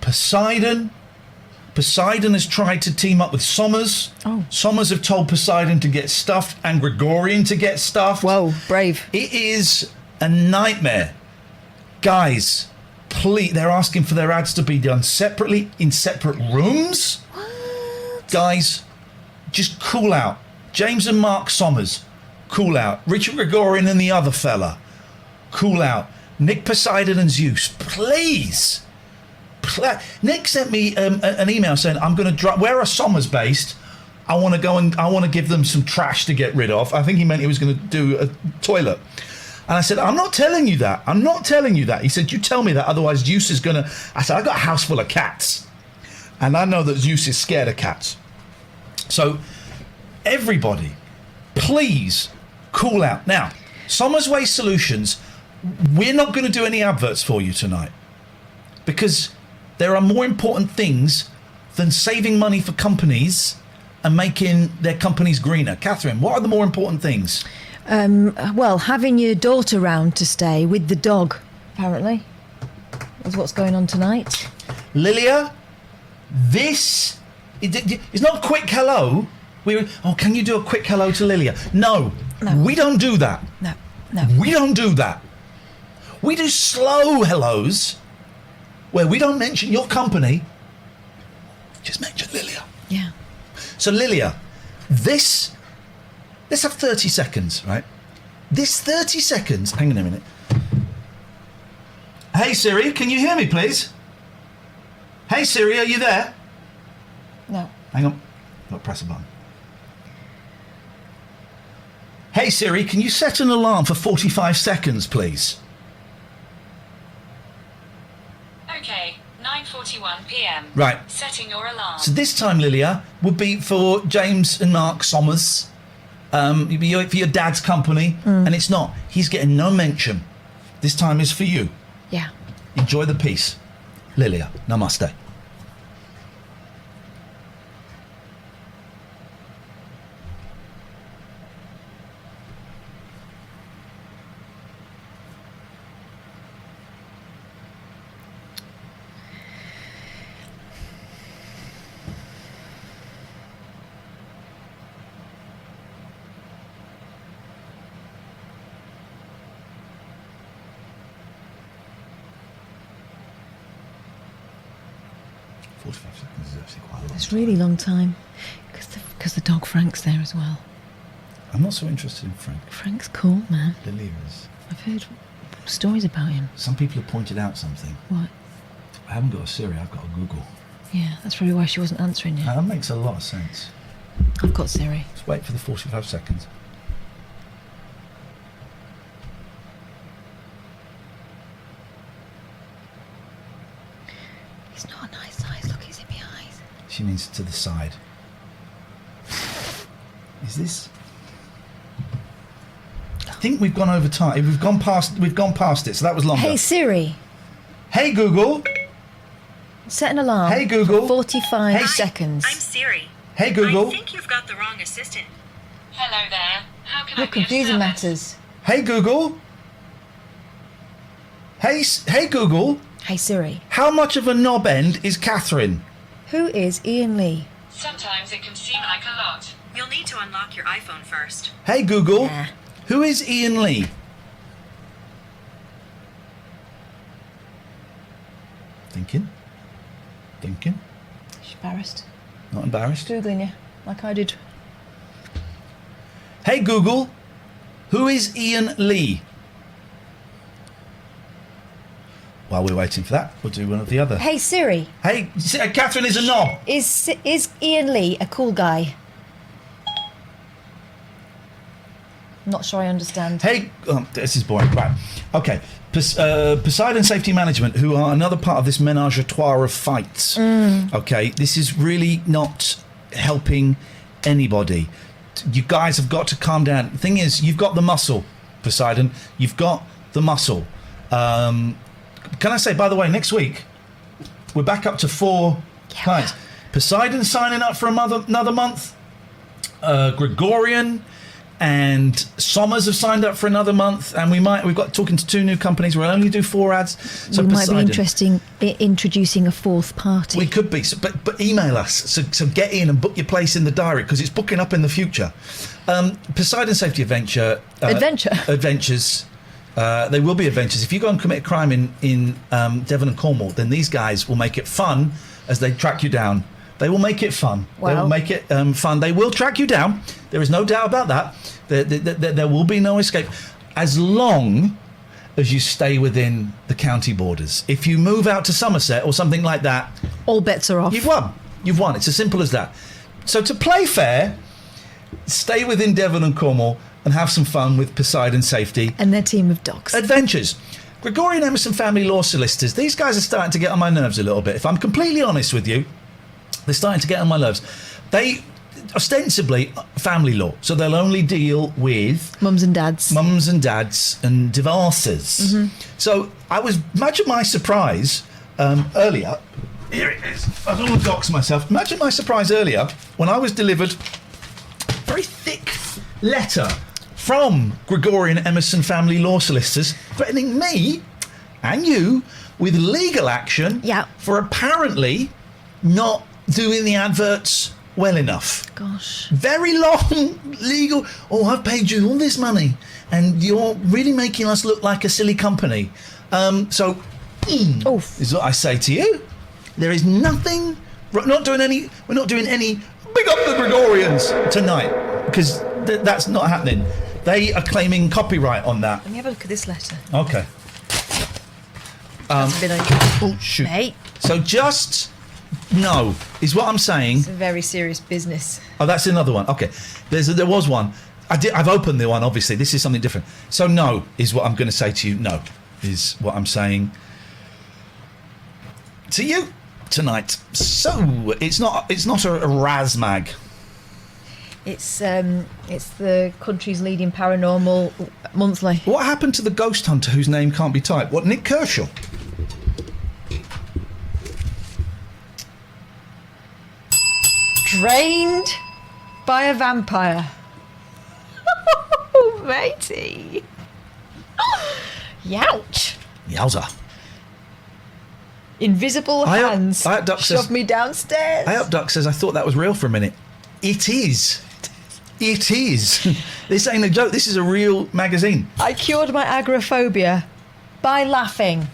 Poseidon. Poseidon has tried to team up with Sommers. Oh. Sommers have told Poseidon to get stuffed and Gregorian to get stuffed. Whoa, brave. It is a nightmare. Guys, please, they're asking for their ads to be done separately in separate rooms. What? Guys, just cool out. James and Mark Sommers, cool out. Richard Gregorian and the other fella, cool out. Nick Poseidon and Zeus, please. Nick sent me an email saying, I'm going to drop, where are Sommers based? I want to give them some trash to get rid of. I think he meant he was going to do a toilet. And I said, I'm not telling you that. I'm not telling you that. He said, you tell me that, otherwise Zeus is going to... I said, I got a house full of cats. And I know that Zeus is scared of cats. So, everybody, please cool out. Now, Somers Waste Solutions, we're not going to do any adverts for you tonight. Because there are more important things than saving money for companies and making their companies greener. Catherine, what are the more important things? Well, having your daughter round to stay with the dog, apparently, is what's going on tonight. Lilia, this is not a quick hello. Can you do a quick hello to Lilia? No, we don't do that. No. We don't do that. We do slow hellos where we don't mention your company, just mention Lilia. Yeah. So Lilia, let's have 30 seconds, right? This 30 seconds, hang on a minute. Hey Siri, can you hear me please? Hey Siri, are you there? No. Hang on, I'll press a button. Hey Siri, can you set an alarm for 45 seconds, please? Okay, 9:41 p.m. Right. Setting your alarm. So this time, Lilia, would be for James and Mark Somers, for your dad's company, and it's not. He's getting no mention. This time is for you. Yeah. Enjoy the peace. Lilia, namaste. It's a really long time because the dog Frank's there as well. I'm not so interested in Frank. Frank's cool, man. Lilia is. I've heard stories about him. Some people have pointed out something. What? I haven't got a Siri, I've got a Google. Yeah, that's probably why she wasn't answering you. That makes a lot of sense. I've got Siri. Let's wait for the 45 seconds. He's not a nice size. Look, his hippie eyes. She means to the side. Is this? I think we've gone over time. We've gone past it, so that was longer. Hey Siri, Hey Google. set an alarm. Hey, Google. For 45 Hey, seconds. I'm Siri. Hey Google. I think you've got the wrong assistant. Hello there. How can I Look, be of confusing service? matters. Hey Google. Hey Google. Hey Siri, How much of a knob end is Catherine? who is Iain Lee? Sometimes it can seem like a lot. You'll need to unlock your iPhone first. Hey Google. Nah. Who is Iain Lee? Thinking. She's embarrassed. Not embarrassed. Googling you, like I did. Hey Google. Who is Iain Lee? While we're waiting for that, we'll do one of the other. Hey Siri, Hey, Catherine is a knob. is Iain Lee a cool guy? Not sure I understand. Hey, this is boring. Right. Okay. Poseidon Safety Management, who are another part of this menage a trois of fights. Okay. This is really not helping anybody. You guys have got to calm down. The thing is, you've got the muscle, Poseidon. You've got the muscle. Can I say, by the way, next week, we're back up to 4 clients. Poseidon signing up for another month. Gregorian and Somers have signed up for another month, and we've got talking to 2 new companies. We'll only do 4 ads. So we might Poseidon, be interesting introducing a fourth party. we could be, but email us. So get in and book your place in the diary because it's booking up in the future. Poseidon Safety Adventures. They will be adventures. If you go and commit a crime in Devon and Cornwall, then these guys will make it fun as they track you down. They will make it fun. Wow. They will make it fun. They will track you down. There is no doubt about that. There will be no escape as long as you stay within the county borders. If you move out to Somerset or something like that, All bets are off. you've won. You've won. It's as simple as that. So to play fair, stay within Devon and Cornwall and have some fun with Poseidon Safety And their team of dogs. Adventures. Gregorian Emerson Family Law Solicitors. These guys are starting to get on my nerves a little bit. If I'm completely honest with you, they're starting to get on my nerves. They ostensibly family law, so they'll only deal with Mums and dads and divorces. So imagine my surprise earlier. Here it is. I don't want to dox myself. Imagine my surprise earlier when I was delivered a very thick letter from Gregorian Emerson Family Law Solicitors threatening me and you with legal action for apparently not doing the adverts well enough. Gosh. Very long legal. Oh, I've paid you all this money and you're really making us look like a silly company. So is what I say to you. There is nothing. We're not doing any big up the Gregorians tonight because that's not happening. They are claiming copyright on that. Let me have a look at this letter. Okay. That's a bit oh shoot. Mate. So just no is what I'm saying. It's a very serious business. Oh, that's another one. Okay. There was one. I've opened the one, obviously. This is something different. So no is what I'm going to say to you. No is what I'm saying to you tonight. So it's not a Razmag. It's the country's leading paranormal monthly. What happened to the ghost hunter whose name can't be typed? What, Nick Kershaw? Drained by a vampire. Oh, matey. Youch. Yowza. Invisible hands shoved me downstairs. Duck says, I thought that was real for a minute. It is. It is. This ain't a joke. This is a real magazine. I cured my agoraphobia by laughing.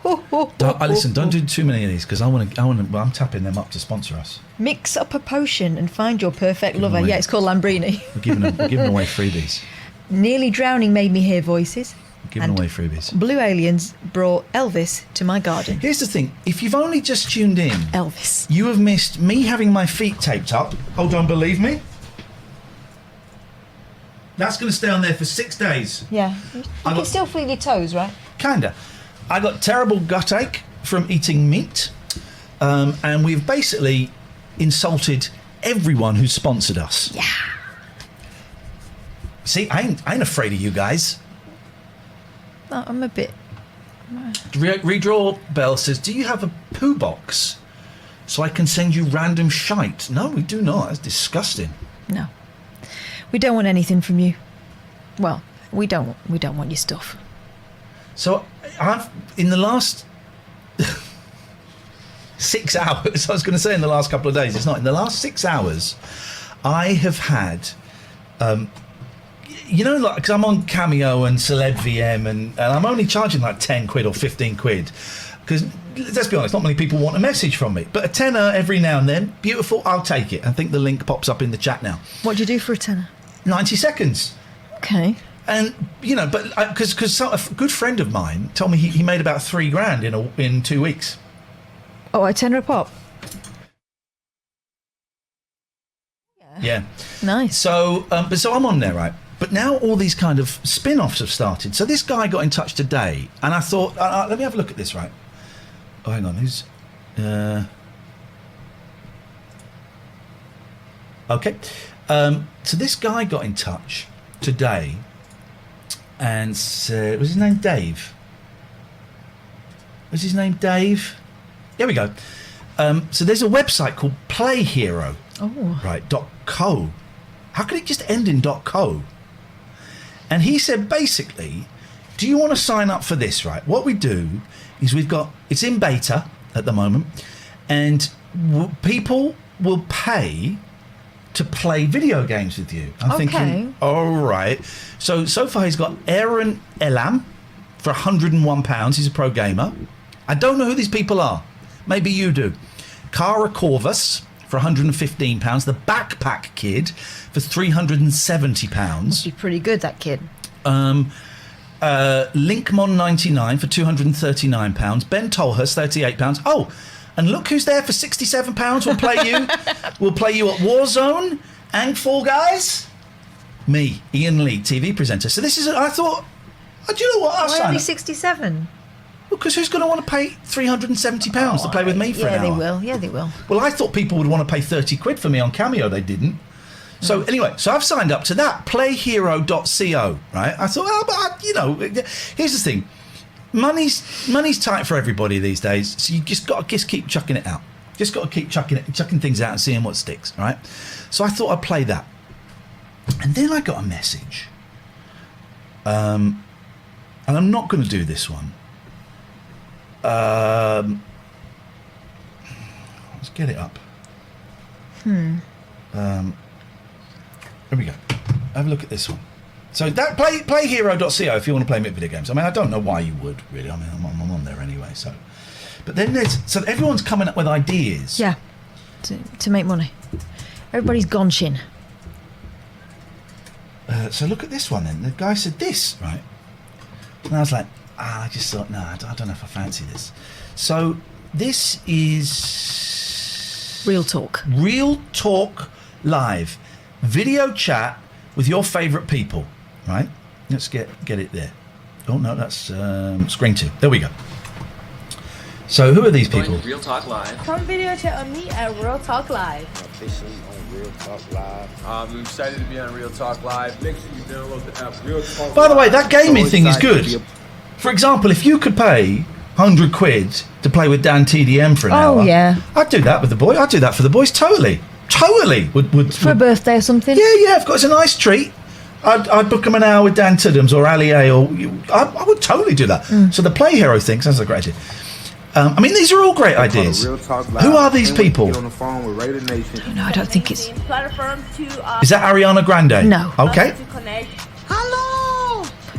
Listen, don't do too many of these because I'm tapping them up to sponsor us. Mix up a potion and find your perfect lover. Yeah, it's called Lambrini. We're giving away freebies. Nearly drowning made me hear voices. Giving away freebies. Blue aliens brought Elvis to my garden. Here's the thing. If you've only just tuned in... Elvis. You have missed me having my feet taped up. Oh, don't believe me? That's going to stay on there for 6 days. Yeah. You can still feel your toes, right? Kinda. I got terrible gut ache from eating meat. And we've basically insulted everyone who's sponsored us. Yeah. See, I ain't afraid of you guys. No, I'm a bit... Redraw Bell says, do you have a poo box so I can send you random shite? No, we do not. That's disgusting. No. We don't want anything from you. Well, we don't want your stuff. So I've, in the last 6 hours, I was going to say in the last couple of days, it's not. In the last 6 hours, I have had... you know, like, because I'm on Cameo and Celeb VM and I'm only charging like 10 quid or 15 quid. Because, let's be honest, not many people want a message from me. But a tenner every now and then, beautiful, I'll take it. I think the link pops up in the chat now. What do you do for a tenner? 90 seconds. Okay. And, you know, but because a good friend of mine told me he made about $3,000 in 2 weeks. Oh, a tenner a pop? Yeah. Nice. So, so I'm on there, right? But now all these kind of spin-offs have started. So this guy got in touch today, and I thought, let me have a look at this, right? Oh, hang on, who's... Okay. So this guy got in touch today and said... Was his name Dave? Was his name Dave? Here we go. So there's a website called Play Hero. Oh. Right, .co. How could it just end in .co? And he said, basically, do you want to sign up for this, right? What we do is it's in beta at the moment, and people will pay to play video games with you. I'm thinking, all right. So far he's got Aaron Elam for £101. He's a pro gamer. I don't know who these people are. Maybe you do. Cara Corvus for £115. The Backpack Kid for £370. Must be pretty good, that kid. Linkmon 99 for £239. Ben Tolhurst £38. Oh, And look who's there for £67. We'll play you. We'll play you at Warzone and Fall Guys. Me, Iain Lee, TV presenter. So this is. I thought. Do you know what? I'll Why sign only up. 67? Because who's going to want to pay £370 to play with me for an hour? Yeah, they will. Yeah, they will. Well, I thought people would want to pay 30 quid for me on Cameo. They didn't. So anyway, so I've signed up to that. Playhero.co, right? I thought, but here's the thing. Money's tight for everybody these days. So you just got to keep chucking it out. Just got to keep chucking things out and seeing what sticks, right? So I thought I'd play that. And then I got a message. And I'm not going to do this one. Let's get it up. Here we go. Have a look at this one. So that playhero.co if you want to play video games. I mean, I don't know why you would really. I mean, I'm on there anyway. So, but then so everyone's coming up with ideas. Yeah, to make money. Everybody's gone shin. So look at this one then. The guy said this, right? And I was like, I just thought, no, I don't know if I fancy this. So this is Real talk. Real Talk Live. Video chat with your favourite people, right? Let's get it there. Oh, no, that's screen 2. There we go. So who are these people? Real Talk Live. Come video chat on me at Real Talk Live. Officially on Real Talk Live. I'm excited to be on Real Talk Live. Make sure you download the app Real Talk By the way, that gaming So thing is excited good. to be For example, if you could pay 100 quid to play with Dan TDM for an hour. Oh, yeah. I'd do that with the boy. I'd do that for the boys, totally. Would For a birthday or something? Yeah, of course, it's a nice treat. I'd book them an hour with Dan Tiddums or Ali A, or I would totally do that. So the Play Hero thing sounds like a great idea. I mean, these are all great ideas. Who are these people? No, I don't think it's... Platform to, Is that Ariana Grande? No. Okay. to connect.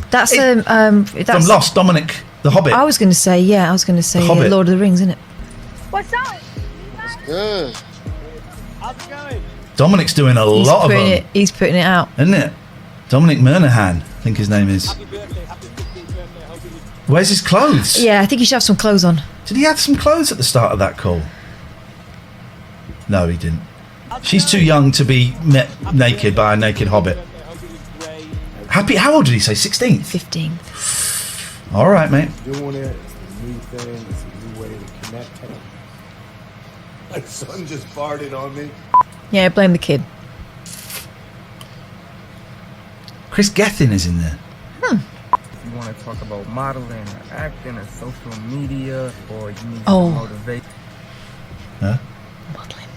That's From that's Lost, Dominic the Hobbit. I was going to say Hobbit. Lord of the Rings, isn't it? What's up? Good. Dominic's doing a lot of them, He's putting it out. isn't it? Dominic Murnahan, I think his name is. Where's his clothes? Yeah, I think he should have some clothes on. Did he have some clothes at the start of that call? No, he didn't. She's too young to be met naked by a naked hobbit. Happy, how old did he say? 16th? 15. All right, mate. Doing it, it's a new thing, it's a new way to connect. My son just farted on me. Yeah, blame the kid. Chris Gethin is in there. If you want to talk about modeling or acting or social media, or you need Oh. some motivation. Huh? Modelling.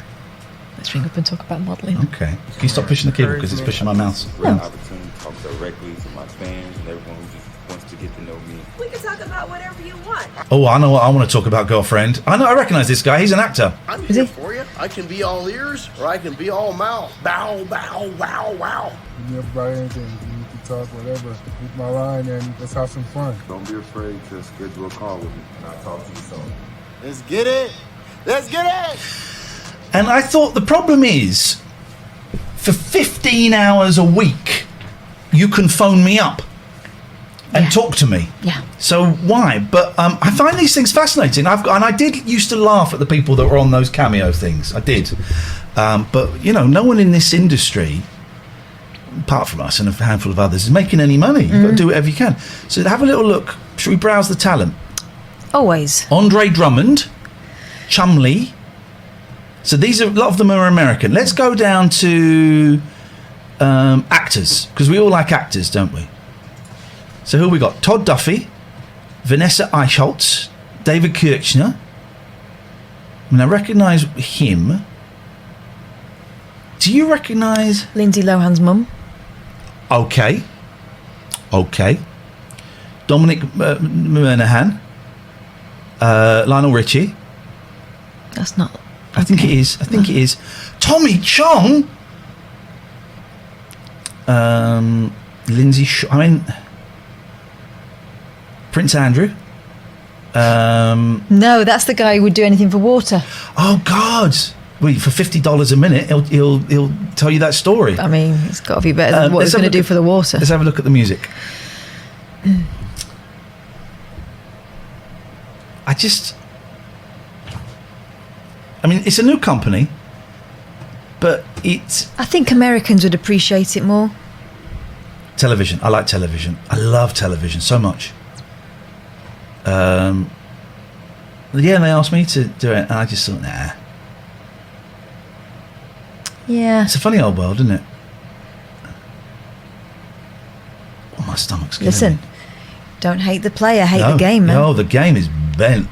Let's ring up and talk about modelling. Okay. Can you stop pushing the keyboard because it's pushing my mouse? Great opportunity to talk directly to my fans and everyone who just wants to get to know me. We can talk about whatever you want. Oh, I know what I want to talk about, girlfriend. I recognise this guy. He's an actor. I'm Is here he? for you. I can be all ears, or I can be all mouth. Bow, bow, wow, wow. You never about anything. You need to talk whatever. Keep my line and let's have some fun. Don't be afraid to schedule a call with me, and I'll talk to you soon. Let's get it. Let's get it. And I thought the problem is, for 15 hours a week, you can phone me up and talk to me. Yeah. So why? But I find these things fascinating. And I did used to laugh at the people that were on those Cameo things. I did. But, no one in this industry, apart from us and a handful of others, is making any money. You've got to do whatever you can. So have a little look. Should we browse the talent? Always. Andre Drummond, Chumley. So a lot of them are American. Let's go down to actors, because we all like actors, don't we? So who we got? Todd Duffy, Vanessa Eichholz, David Kirchner. I mean, I recognise him. Do you recognise... Lindsay Lohan's mum. Okay. Dominic Murnahan. Lionel Richie. That's not... I think it is. Tommy Chong. Lindsay... Prince Andrew. No, that's the guy who would do anything for water. Oh, God. Well, for $50 a minute, he'll tell you that story. I mean, it's got to be better than what he's going to do for the water. Let's have a look at the music. I mean, it's a new company, but it's I think Americans would appreciate it more. television. I like television. I love television so much. Yeah, and they asked me to do it, and I just thought, nah. Yeah. It's a funny old world, isn't it? Oh, my stomach's killing Listen, me. don't hate the player, hate the game, man. No, the game is bent.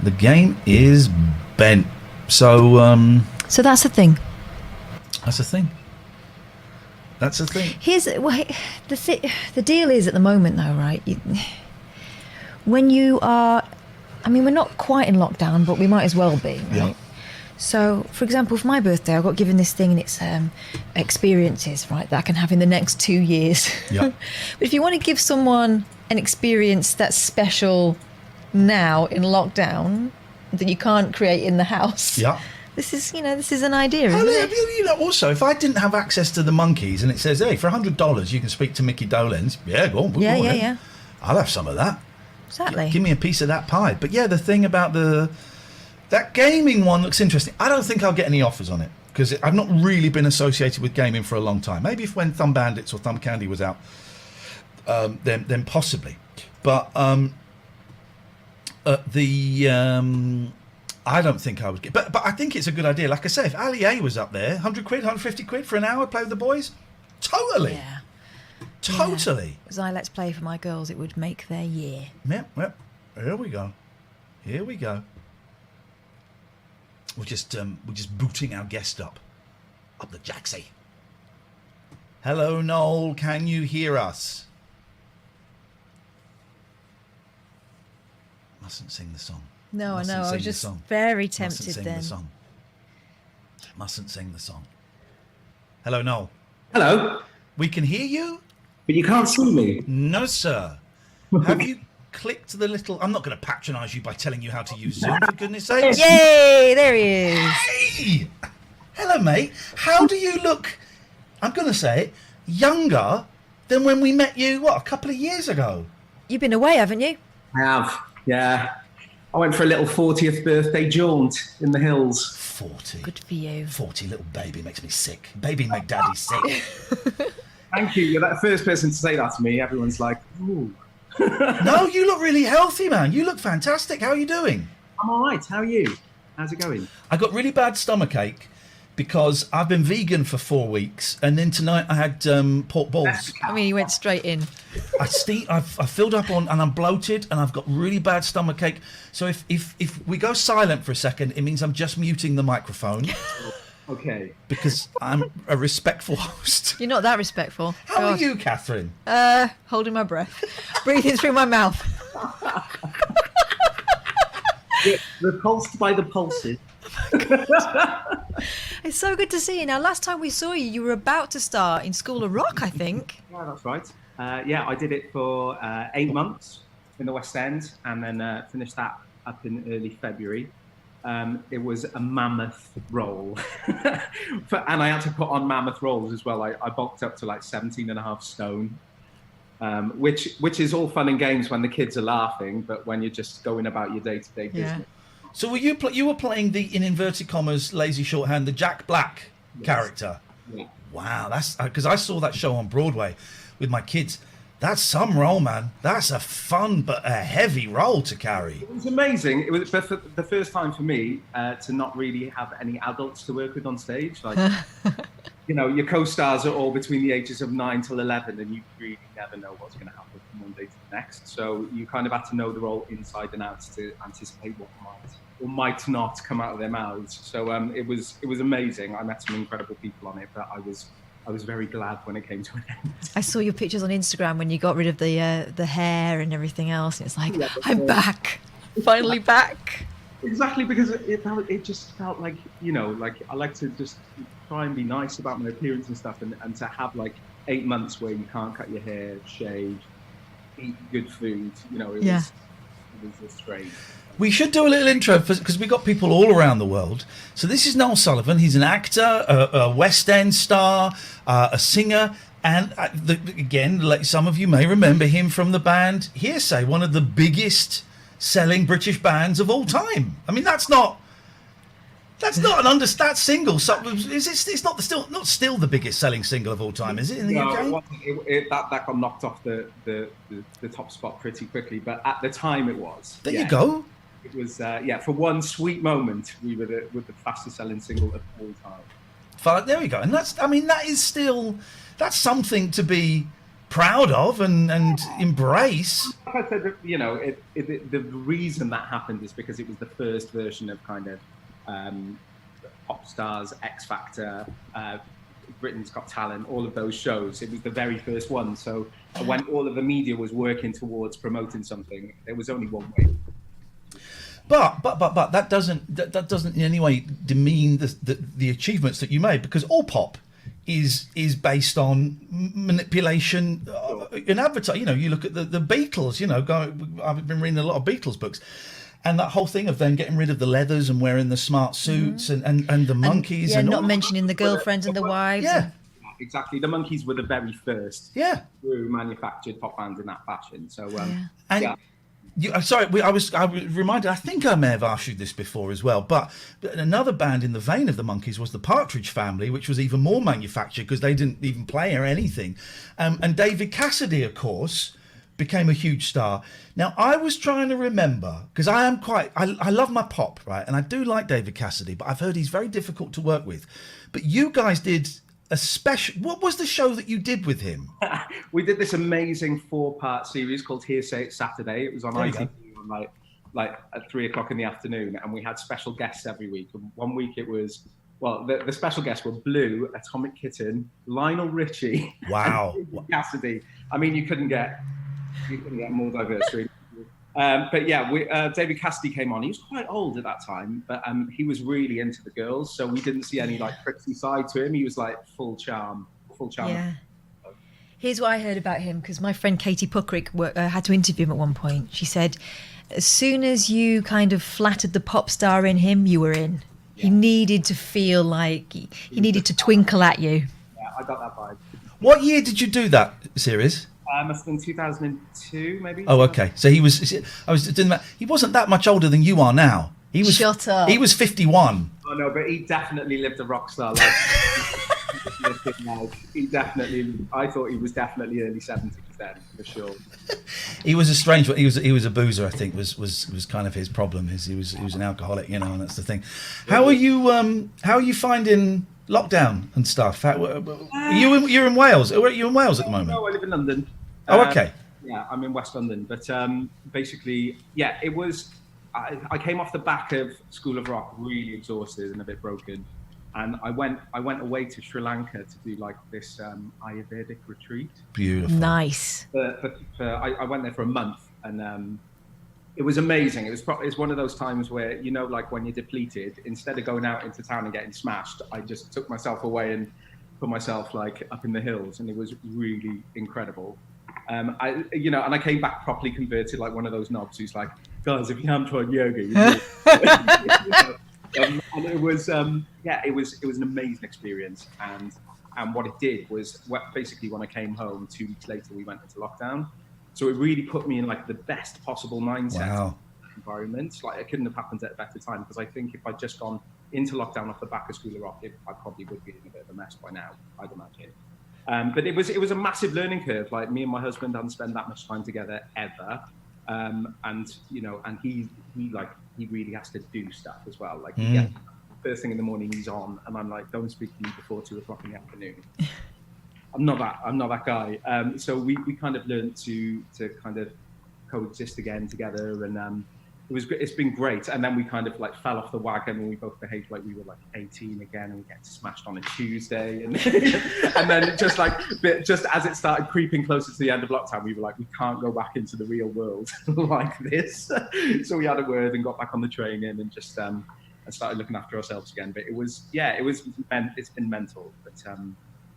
The game is bent. So, So that's the thing. that's the thing. That's the thing. Here's the deal is at the moment though, right? When you are, I mean, we're not quite in lockdown, but we might as well be, right? Yeah. So, for example, for my birthday, I got given this thing, and it's experiences, right, that I can have in the next 2 years. Yeah. But if you want to give someone an experience that's special now in lockdown that you can't create in the house, Yeah. this is an idea, Oh, isn't it? you know, also, if I didn't have access to the monkeys and it says, hey, for $100 you can speak to Mickey Dolenz, yeah, go on. Yeah, go on yeah, then. yeah. I'll have some of that. Exactly. Give me a piece of that pie. But yeah, the thing about that gaming one looks interesting. I don't think I'll get any offers on it because I've not really been associated with gaming for a long time. Maybe if when Thumb Bandits or Thumb Candy was out, then possibly. But I don't think I would get. But I think it's a good idea. Like I say, if Ali A was up there, 100 quid, 150 quid for an hour, play with the boys, totally. Yeah. Totally. As I let's play for my girls, it would make their year. Yep. Here we go. Here we go. We're just booting our guest up the jacksie. Hello, Noel. Can you hear us? Mustn't sing the song. No, I Mustn't know. I sing was the just song. very Mustn't tempted sing then. the song. Mustn't sing the song. Hello, Noel. Hello. We can hear you, but you can't see me. No, sir. Have you clicked the little... I'm not going to patronise you by telling you how to use Zoom, for goodness sakes. Yay! There he is. Hey! Hello, mate. How do you look, I'm going to say it, younger than when we met you, a couple of years ago? You've been away, haven't you? I have, yeah. I went for a little 40th birthday jaunt in the hills. 40. Good for you. 40, little baby makes me sick. Baby make daddy sick. Thank you. You're the first person to say that to me. Everyone's like, ooh. No, you look really healthy, man. You look fantastic. How are you doing? I'm all right. How are you? How's it going? I got really bad stomachache because I've been vegan for 4 weeks, and then tonight I had pork balls. I mean, you went straight in. I filled up on, and I'm bloated, and I've got really bad stomachache. So if we go silent for a second, it means I'm just muting the microphone. Okay. Because I'm a respectful host. You're not that respectful. How are you, Catherine? Holding my breath, breathing through my mouth. Repulsed by the pulses. It's so good to see you. Now, last time we saw you, you were about to start in School of Rock, I think. Yeah, that's right. Yeah, I did it for 8 months in the West End, and then finished that up in early February. It was a mammoth role. And I had to put on mammoth roles as well. I bulked up to like 17.5 stone, which is all fun and games when the kids are laughing, but when you're just going about your day-to-day business. So you were playing the, in inverted commas, lazy shorthand, the Jack Black character. Yeah. Wow, that's because I saw that show on Broadway with my kids. That's some role, man. That's a fun but a heavy role to carry. It was amazing. It was for the first time for me to not really have any adults to work with on stage. Like, you know, your co-stars are all between the ages of 9 till 11, and you really never know what's going to happen from one day to the next. So you kind of had to know the role inside and out to anticipate what might or might not come out of their mouths. So it was amazing. I met some incredible people on it, but I was very glad when it came to an end. I saw your pictures on Instagram when you got rid of the hair and everything else. And it's like, I'm back, finally back. Exactly, because it just felt like, you know, like I like to just try and be nice about my appearance and stuff, and to have like 8 months where you can't cut your hair, shave, eat good food, you know, it was just strange. We should do a little intro because we got people all around the world. So this is Noel Sullivan. He's an actor, a West End star, a singer, and again, like some of you may remember him from the band Hearsay, one of the biggest selling British bands of all time. I mean, that's not That's not that single. So, it's not still the biggest selling single of all time, is it? In the UK? It wasn't. That got knocked off the top spot pretty quickly, but at the time it was. There you go. It was for one sweet moment we were the fastest selling single of all time. There we go, and that's something to be proud of and embrace. Like I said, the reason that happened is because it was the first version of kind of Pop Stars, X Factor, Britain's Got Talent, all of those shows. It was the very first one. So when all of the media was working towards promoting something, there was only one way. But that doesn't in any way demean the achievements that you made, because all pop is based on manipulation in advertising. You look at the Beatles. I've been reading a lot of Beatles books. And that whole thing of them getting rid of the leathers and wearing the smart suits and the monkeys. And not mentioning the girlfriends and the wives. Yeah, exactly. The Monkeys were the very first true manufactured pop bands in that fashion. So, I was reminded, I think I may have asked you this before as well, but another band in the vein of the Monkeys was the Partridge Family, which was even more manufactured because they didn't even play or anything. And David Cassidy, of course, became a huge star. Now, I was trying to remember, because I love my pop, right? And I do like David Cassidy, but I've heard he's very difficult to work with. But you guys did a special... What was the show that you did with him? We did this amazing 4-part series called Hearsay It's Saturday. It was on ITV on like at 3:00 in the afternoon, and we had special guests every week. And one week it was... Well, the special guests were Blue, Atomic Kitten, Lionel Richie, wow, and Cassidy. I mean, you couldn't get more diverse. But yeah, David Cassidy came on. He was quite old at that time, but he was really into the girls, so we didn't see any like prissy side to him. He was like full charm. Yeah. Here's what I heard about him, because my friend Katie Puckrick had to interview him at one point. She said, as soon as you kind of flattered the pop star in him, you were in. Yeah. He needed to feel like he needed to twinkle at you. Yeah, I got that vibe. What year did you do that series? Must have been 2002, maybe. Oh, okay. So he was doing that. He wasn't that much older than you are now. He was. Shut up. He was 51. Oh no, but he definitely lived a rock star life. I thought he was definitely early 70s then, for sure. He was a strange one. He was a boozer, I think, was kind of his problem. He was an alcoholic, and that's the thing. How are you finding lockdown and stuff? You're in Wales. Are you in Wales at the moment? No, I live in London. Oh, okay. Yeah, I'm in West London, but basically, yeah, it was. I came off the back of School of Rock really exhausted and a bit broken, and I went away to Sri Lanka to do like this Ayurvedic retreat. Beautiful. Nice. I went there for a month, and it was amazing. It's one of those times where, like when you're depleted, instead of going out into town and getting smashed, I just took myself away and put myself like up in the hills, and it was really incredible. And I came back properly converted, like one of those knobs who's like, guys, if you haven't tried yoga, you do. And it was, it was an amazing experience. And what it did was, basically when I came home 2 weeks later, we went into lockdown. So it really put me in like the best possible mindset environment. Like it couldn't have happened at a better time, because I think if I'd just gone into lockdown off the back of School of Rock, I probably would be in a bit of a mess by now, I'd imagine. But it was a massive learning curve. Like me and my husband hadn't spent that much time together ever, and he really has to do stuff as well. Like first thing in the morning he's on, and I'm like, don't speak to me before 2:00 in the afternoon. I'm not that guy. So we kind of learned to kind of coexist again together, and it's been great. And then we kind of like fell off the wagon, and we both behaved like we were like 18 again, and we get smashed on a Tuesday, and and then just as it started creeping closer to the end of lockdown, we were like, we can't go back into the real world like this. So we had a word and got back on the train and just and started looking after ourselves again. But it's been mental, but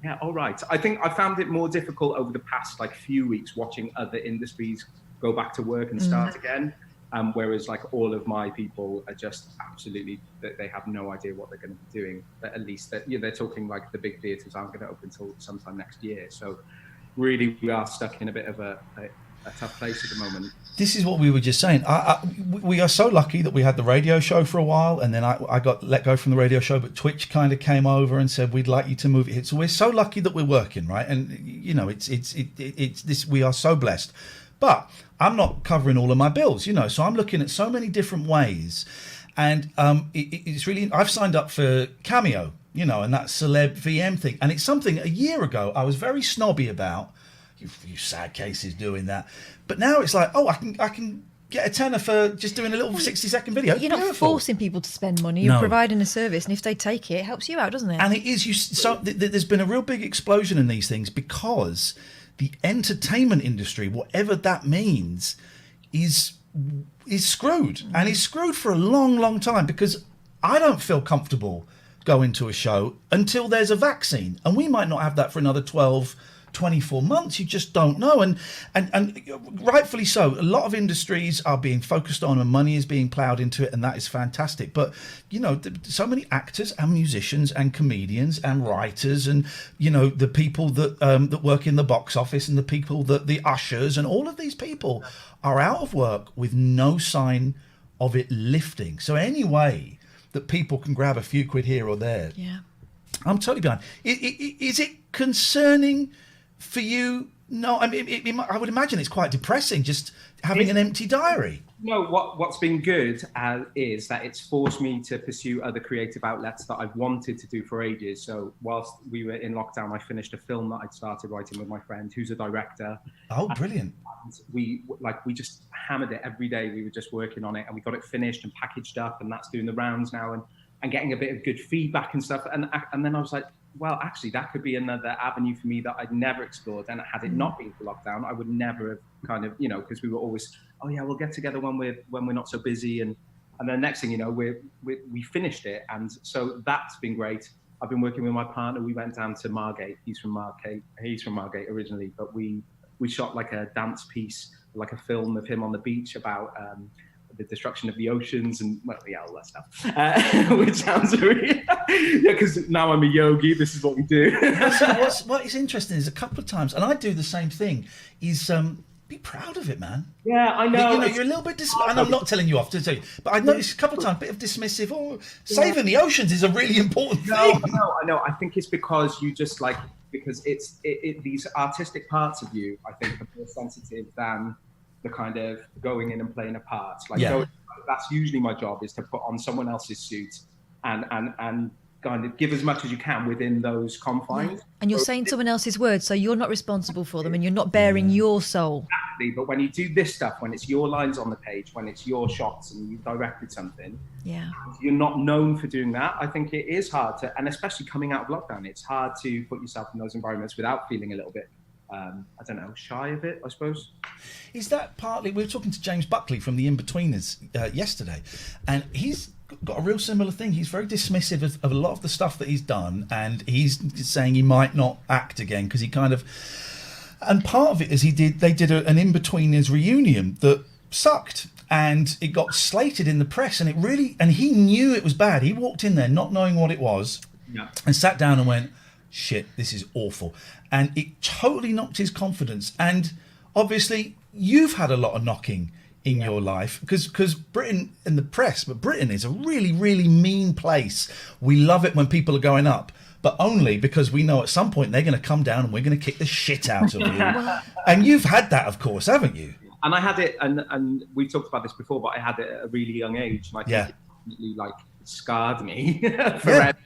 yeah, all right. I think I found it more difficult over the past like few weeks watching other industries go back to work and start again. Whereas like all of my people are just absolutely, they have no idea what they're going to be doing. But at least they're talking like the big theatres aren't going to open until sometime next year. So really we are stuck in a bit of a tough place at the moment. This is what we were just saying. We are so lucky that we had the radio show for a while, and then I got let go from the radio show, but Twitch kind of came over and said, we'd like you to move it. So we're so lucky that we're working, right? And, you know, it's this, we are so blessed. But I'm not covering all of my bills, you know, so I'm looking at so many different ways. And it's really, I've signed up for Cameo, you know, and that celeb VM thing. And it's something a year ago I was very snobby about. You sad cases doing that. But now it's like, oh, I can get a tenner for just doing a little 60-second video. You're not forcing people to spend money. You're providing a service, and if they take it, it helps you out, doesn't it? And it is. There's been a real big explosion in these things because the entertainment industry, whatever that means, is screwed, and is screwed for a long, long time. Because I don't feel comfortable going to a show until there's a vaccine, and we might not have that for another 24 months. You just don't know, and rightfully so. A lot of industries are being focused on, and money is being ploughed into it, and that is fantastic. But you know, so many actors and musicians and comedians and writers, and you know, the people that work in the box office, and the people the ushers, and all of these people are out of work with no sign of it lifting. So any way that people can grab a few quid here or there, I'm totally behind. Is it concerning for you? No, I mean, I would imagine it's quite depressing just having an empty diary. No, what's been good is that it's forced me to pursue other creative outlets that I've wanted to do for ages. So whilst we were in lockdown, I finished a film that I'd started writing with my friend, who's a director. Oh, brilliant. And we just hammered it every day. We were just working on it, and we got it finished and packaged up, and that's doing the rounds now, and getting a bit of good feedback and stuff. And then I was like, well, actually, that could be another avenue for me that I'd never explored. And had it not been for lockdown, I would never have kind of, you know, because we were always, oh yeah, we'll get together when we're not so busy. And then next thing you know, we finished it. And so that's been great. I've been working with my partner. We went down to Margate. He's from Margate originally, but we shot like a dance piece, like a film of him on the beach about the destruction of the oceans and all that stuff, which sounds really because now I'm a yogi. This is what we do. What is interesting is a couple of times, and I do the same thing. Is be proud of it, man. Yeah, I know. You know, you're a little bit and I'm not telling you off to tell you, but I noticed a couple of times a bit of dismissive. Oh, saving the oceans is a really important thing. I know. I think it's because you just like because it's these artistic parts of you. I think are more sensitive than the kind of going in and playing a part. That's usually my job, is to put on someone else's suit and kind of give as much as you can within those confines. And you're saying someone else's words, so you're not responsible for them, and you're not bearing your soul. Exactly, but when you do this stuff, when it's your lines on the page, when it's your shots and you've directed something, you're not known for doing that. I think it is hard to, and especially coming out of lockdown, it's hard to put yourself in those environments without feeling a little bit I don't know, shy of it, I suppose. Is that partly, we were talking to James Buckley from the In-Betweeners yesterday, and he's got a real similar thing. He's very dismissive of a lot of the stuff that he's done, and he's saying he might not act again because he kind of, and part of it is they did an In-Betweeners reunion that sucked, and it got slated in the press, and he knew it was bad. He walked in there not knowing what it was, and sat down and went, shit, this is awful. And it totally knocked his confidence. And obviously, you've had a lot of knocking in your life because Britain and the press, but Britain is a really, really mean place. We love it when people are going up, but only because we know at some point they're going to come down and we're going to kick the shit out of you. And you've had that, of course, haven't you? And I had it, and we talked about this before, but I had it at a really young age. And I think it definitely scarred me forever.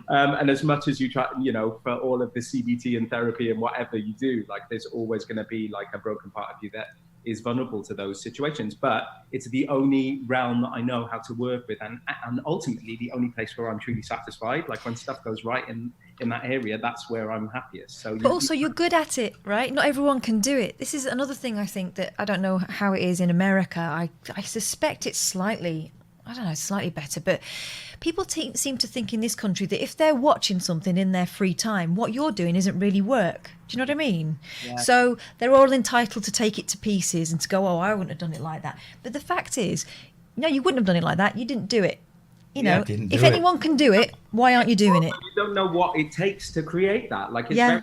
And as much as you try, you know, for all of the CBT and therapy and whatever you do, there's always going to be a broken part of you that is vulnerable to those situations. But it's the only realm that I know how to work with, and ultimately the only place where I'm truly satisfied. When stuff goes right in that area, that's where I'm happiest. So, but also you're good at it, right? Not everyone can do it. This is another thing I think that I don't know how it is in America. I suspect it's slightly better, but people seem to think in this country that if they're watching something in their free time, what you're doing isn't really work. Do you know what I mean? Yeah. So they're all entitled to take it to pieces and to go, oh, I wouldn't have done it like that. But the fact is, no, you wouldn't have done it like that. You didn't do it. You know, if anyone can do it, why aren't you doing it? You don't know what it takes to create that. Very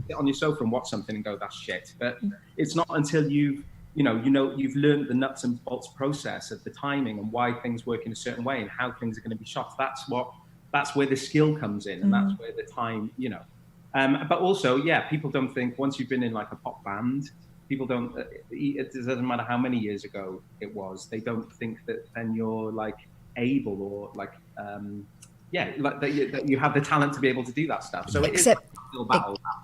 sit on your sofa and watch something and go, that's shit. But it's not until you've learned the nuts and bolts process of the timing and why things work in a certain way and how things are going to be shot. That's where the skill comes in, and that's where the time, but also, people don't think once you've been in like a pop band, people don't, it doesn't matter how many years ago it was, they don't think that then you're like able or like, that you have the talent to be able to do that stuff. So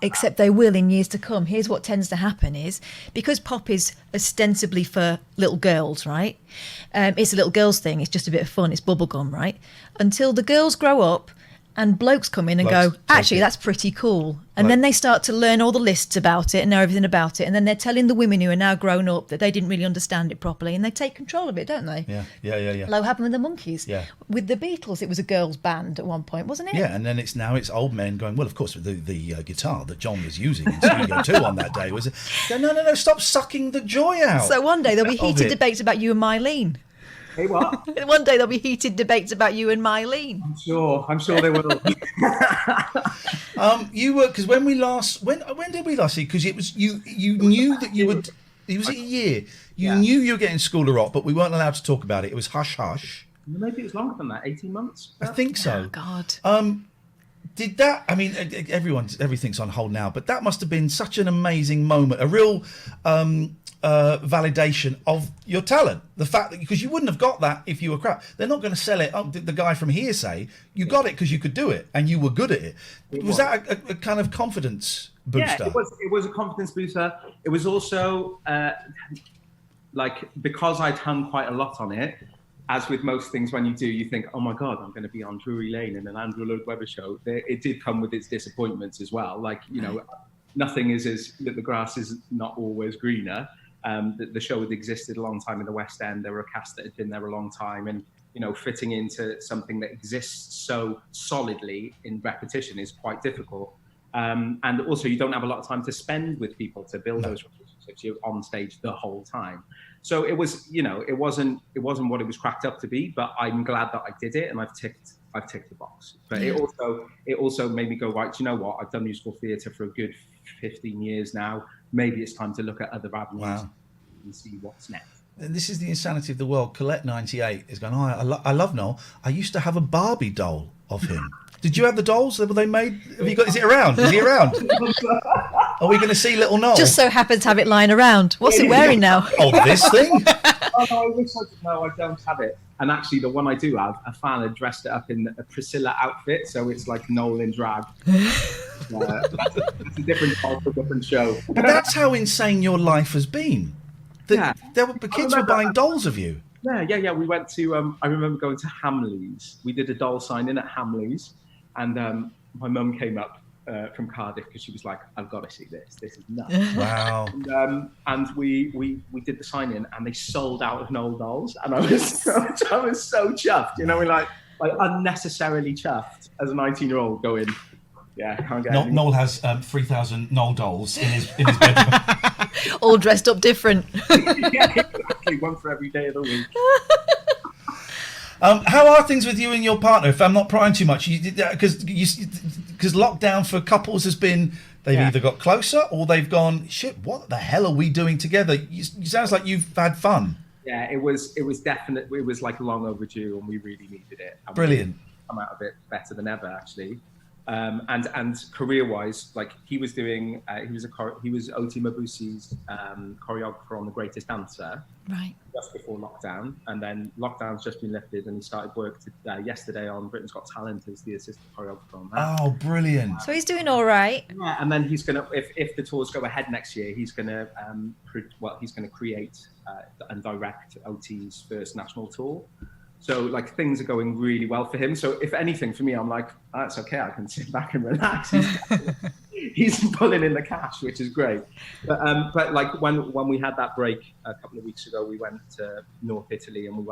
except they will in years to come. Here's what tends to happen is, because pop is ostensibly for little girls, right? It's a little girls thing. It's just a bit of fun. It's bubblegum, right? Until the girls grow up and blokes come in and go, actually, that's pretty cool. And then they start to learn all the lists about it and know everything about it. And then they're telling the women who are now grown up that they didn't really understand it properly. And they take control of it, don't they? Yeah. Like what happened with the Monkees. Yeah. With the Beatles, it was a girls' band at one point, wasn't it? Yeah, and then it's old men going, well, of course, the guitar that John was using in Studio 2 on that day was, no, stop sucking the joy out. So one day there'll be heated debates about you and Mylene. Hey, what? One day there'll be heated debates about you and Mylene. I'm sure they will. You were, because when did we last see? Because it was you knew that you would. It was a year. You knew you were getting School of Rock, but we weren't allowed to talk about it. It was hush hush. Maybe it was longer than that. 18 months. I think so. Oh God. Did that? I mean, everything's on hold now, but that must have been such an amazing moment, a real validation of your talent. The fact that, because you wouldn't have got that if you were crap. They're not going to sell it. The guy from Hearsay, you got it because you could do it and you were good at it. Was that a kind of confidence booster? Yeah, it was a confidence booster. It was also because I'd hung quite a lot on it. As with most things, when you do, you think, oh my God, I'm going to be on Drury Lane in an Andrew Lloyd Webber show. It did come with its disappointments as well. Nothing is the grass is not always greener. The show had existed a long time in the West End. There were a cast that had been there a long time, and fitting into something that exists so solidly in repetition is quite difficult. And also, you don't have a lot of time to spend with people to build those relationships. You're on stage the whole time. So it was, it wasn't what it was cracked up to be. But I'm glad that I did it, and I've ticked the box. But it also made me go, right, do you know what? I've done musical theatre for a good 15 years now. Maybe it's time to look at other avenues and see what's next. And this is the insanity of the world. Colette98 is going, I love Noel. I used to have a Barbie doll of him. Did you have the dolls? Were they made? Is it around? Is he around? Are we going to see little Noel? Just so happens to have it lying around. What's it wearing now? Oh, this thing? Oh, no, I wish I did. No, I don't have it. And actually, the one I do have, a fan had dressed it up in a Priscilla outfit, so it's like Noel in drag. It's a different doll for a different show. But that's how insane your life has been. The kids were buying dolls of you. Yeah. We went to, I remember going to Hamleys. We did a doll sign-in at Hamleys. And my mum came up from Cardiff because she was like, I've got to see this. This is nuts. Wow. And we did the sign-in, and they sold out of Noel dolls. And I was so chuffed. We're like unnecessarily chuffed as a 19-year-old going, can't get any. Noel has 3,000 Noel dolls in his bedroom. All dressed up different. Yeah, exactly. One for every day of the week. How are things with you and your partner? If I'm not prying too much, because lockdown for couples has been, they've either got closer or they've gone, shit, what the hell are we doing together? You sounds like you've had fun. Yeah, it was definitely, it was like long overdue, and we really needed it. And brilliant. Come out of it better than ever, actually. And career-wise, like he was doing, he was Oti Mabusi's choreographer on The Greatest Dancer, right, just before lockdown, and then lockdown's just been lifted, and he started work yesterday on Britain's Got Talent as the assistant choreographer on that. Oh, brilliant! So he's doing all right. Yeah, and then he's gonna, if the tours go ahead next year, he's gonna create and direct OT's first national tour. So like things are going really well for him. So if anything, for me, I'm like, oh, it's okay. I can sit back and relax. He's pulling in the cash, which is great. But like when we had that break a couple of weeks ago, we went to North Italy, and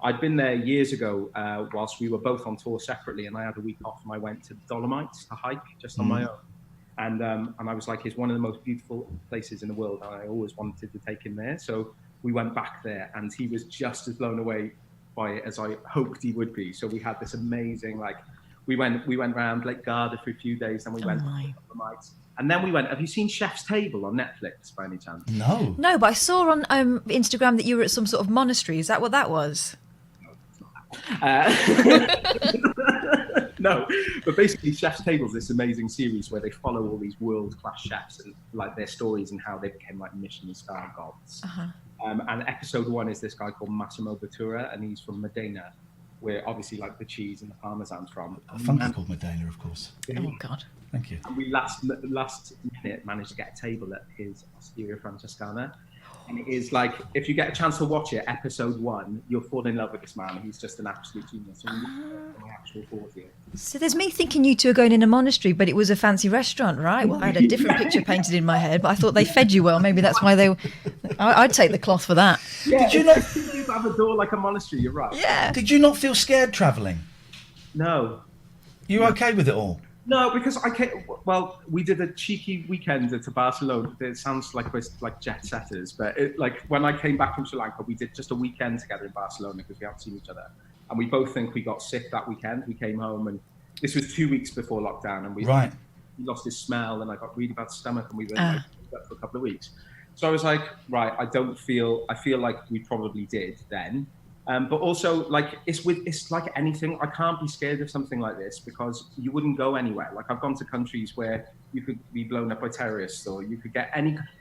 I'd been there years ago whilst we were both on tour separately, and I had a week off, and I went to the Dolomites to hike just on my own. And I was like, it's one of the most beautiful places in the world, and I always wanted to take him there. So we went back there, and he was just as blown away by it as I hoped he would be. So we had this amazing, we went around Lake Garda for a few days, and we went to the Dolomites, And then we went, have you seen Chef's Table on Netflix by any chance? No. No, but I saw on Instagram that you were at some sort of monastery. Is that what that was? No, but basically Chef's Table is this amazing series where they follow all these world-class chefs and like their stories and how they became like Michelin star gods. And episode 1 is this guy called Massimo Bottura, and he's from Modena, where obviously like the cheese and the parmesan's from. A funky called Modena, of course. Oh God. Thank you. And we last minute managed to get a table at his Osteria Francescana. And it is like, if you get a chance to watch it, episode 1, you'll fall in love with this man. He's just an absolute genius. My actual 40th. So there's me thinking you two are going in a monastery, but it was a fancy restaurant, right? Well, I had a different picture painted in my head, but I thought they fed you well. Maybe that's why they. I'd take the cloth for that. Yeah, did you not have a door like a monastery? You're right. Yeah. Did you not feel scared travelling? No. You were okay with it all? No, because I came, well, we did a cheeky weekend to Barcelona. It sounds like we're like jet setters, but like when I came back from Sri Lanka, we did just a weekend together in Barcelona because we haven't seen each other. And we both think we got sick that weekend. We came home and this was 2 weeks before lockdown, and we lost his smell and I got really bad stomach and we were like for a couple of weeks. So I was like, right, I feel like we probably did then. But also, like, it's like anything. I can't be scared of something like this because you wouldn't go anywhere. Like, I've gone to countries where you could be blown up by terrorists, or you could get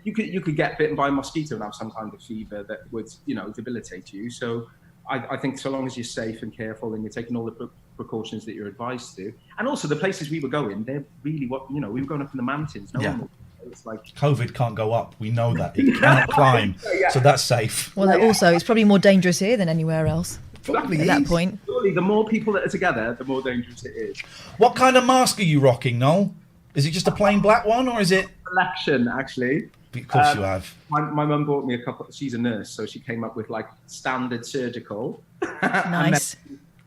you could get bitten by a mosquito and have some kind of fever that would, debilitate you. So I think so long as you're safe and careful and you're taking all the precautions that you're advised to, and also the places we were going, they're really we were going up in the mountains. It's like COVID can't go up. We know that it cannot climb, so that's safe. Well, also it's probably more dangerous here than anywhere else. Probably at that point. Surely, the more people that are together, the more dangerous it is. What kind of mask are you rocking, Noel? Is it just a plain black one, or is it? Selection, actually. Of course you have. My mum bought me a couple. She's a nurse, so she came up with like standard surgical. Nice.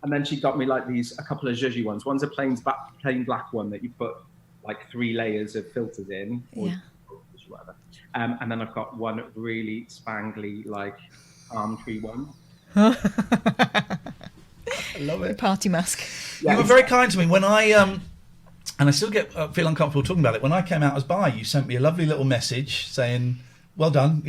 and then she got me like a couple of zhuzhy ones. One's a plain black one that you put like 3 layers of filters in, or whatever. And then I've got one really spangly, like palm tree one. I love it. Party mask. You were very kind to me when I and I still feel uncomfortable talking about it. When I came out as bi, you sent me a lovely little message saying, "Well done,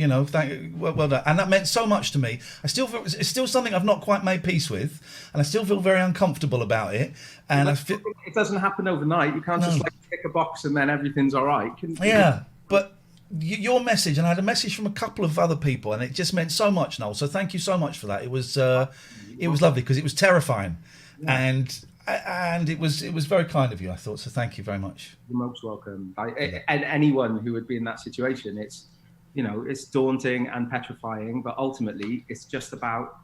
well done," and that meant so much to me. I still feel it's still something I've not quite made peace with, and I still feel very uncomfortable about it. And it doesn't happen overnight. You can't just like tick a box and then everything's all right. But your message, and I had a message from a couple of other people, and it just meant so much, Noel. So thank you so much for that. It was lovely because it was terrifying, and it was very kind of you, I thought. So thank you very much. You're most welcome. And anyone who would be in that situation, it's daunting and petrifying, but ultimately it's just about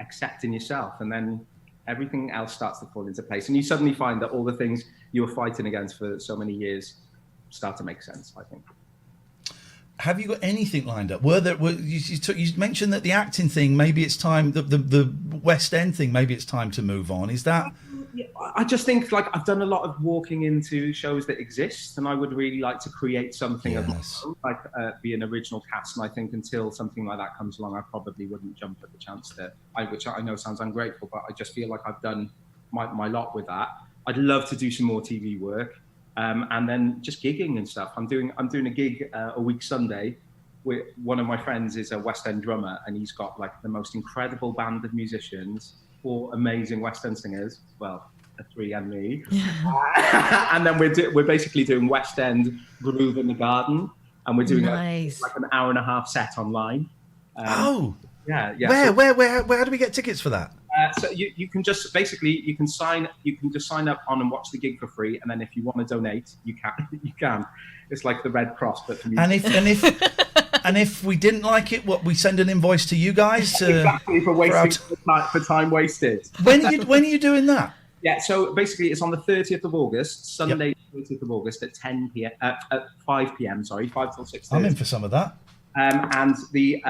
accepting yourself, and then everything else starts to fall into place, and you suddenly find that all the things you were fighting against for so many years start to make sense, I think. Have you got anything lined up? You mentioned that the acting thing, maybe it's time, the West End thing, maybe it's time to move on. Is that? I just think like I've done a lot of walking into shows that exist, and I would really like to create something of my own, like be an original cast. And I think until something like that comes along, I probably wouldn't jump at the chance which I know sounds ungrateful, but I just feel like I've done my lot with that. I'd love to do some more TV work. And then just gigging and stuff. I'm doing a gig a week Sunday with one of my friends is a West End drummer, and he's got like the most incredible band of musicians, 4 amazing West End singers. Well, 3 and me. And then we're basically doing West End groove in the garden, and we're doing like an hour and a half set online. Yeah. Where do we get tickets for that? So you can just sign up on and watch the gig for free, and then if you want to donate, you can. It's like the Red Cross, but for music. And if we didn't like it, we send an invoice to you guys? Exactly, for time wasted. When are you doing that? Yeah, so basically it's on the 30th of August, Sunday, 30th of August at 10 p.m. At 5 p.m. Sorry, 5 till 6:30. I'm in for some of that. And the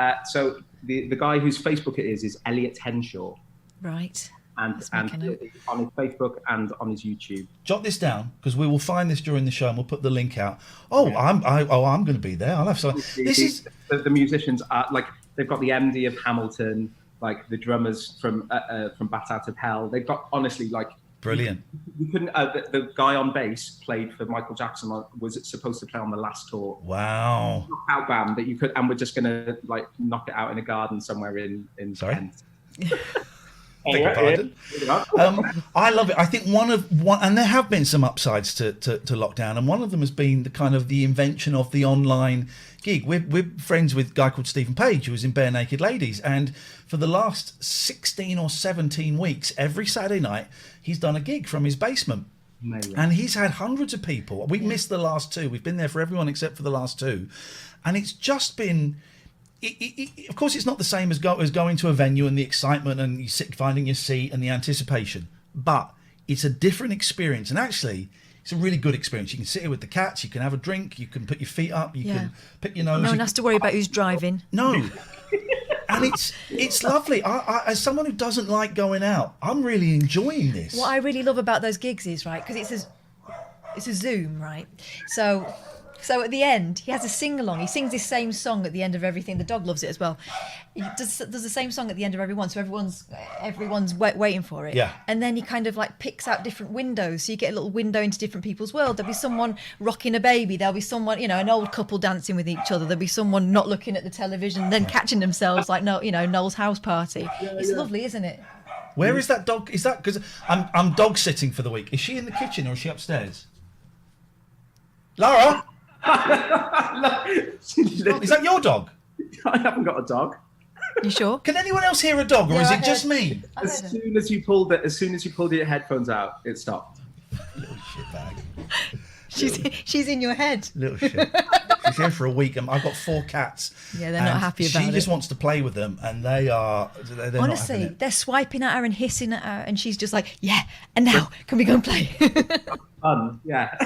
guy whose Facebook it is Elliot Henshaw. Right. And on his Facebook and on his YouTube. Jot this down because we will find this during the show and we'll put the link out. I'm going to be there. I'll have some. The musicians are like they've got the MD of Hamilton, like the drummers from Bat Out of Hell. They've got honestly like Brilliant. You couldn't. The guy on bass played for Michael Jackson. Was supposed to play on the last tour. Wow. Knockout band that you could, and we're just gonna like knock it out in a garden somewhere in Sorry? Kent. Beg your pardon. I love it. I think one, and there have been some upsides to lockdown, and one of them has been the invention of the online gig. We're friends with a guy called Stephen Page, who was in Bare Naked Ladies, and for the last 16 or 17 weeks, every Saturday night, he's done a gig from his basement. Amazing. And he's had hundreds of people. We missed the last two. We've been there for everyone except for the last two, and it's just been. Of course, it's not the same as going to a venue and the excitement and finding your seat and the anticipation, but it's a different experience. And actually, it's a really good experience. You can sit here with the cats, you can have a drink, you can put your feet up, you can pick your nose. No one has to worry about who's driving. No. And it's lovely. I, as someone who doesn't like going out, I'm really enjoying this. What I really love about those gigs is, right, because it's a Zoom, right? So at the end, he has a sing-along. He sings this same song at the end of everything. The dog loves it as well. He does the same song at the end of every one, so everyone's waiting for it. Yeah. And then he kind of like picks out different windows, so you get a little window into different people's world. There'll be someone rocking a baby. There'll be someone, an old couple dancing with each other. There'll be someone not looking at the television, then catching themselves like Noel's house party. It's lovely, isn't it? Where is that dog? Is that because I'm dog sitting for the week? Is she in the kitchen or is she upstairs? Lara. Is that your dog? I haven't got a dog. You sure? Can anyone else hear a dog, or is it just me? As soon as you pulled your headphones out, it stopped. Little shitbag. She's in your head. Little shit. She's here for a week, and I've got 4 cats. Yeah, they're not happy about it. She just wants to play with them, and they're honestly, not they're swiping at her and hissing at her, and she's just like, yeah. And now, can we go and play? Yeah.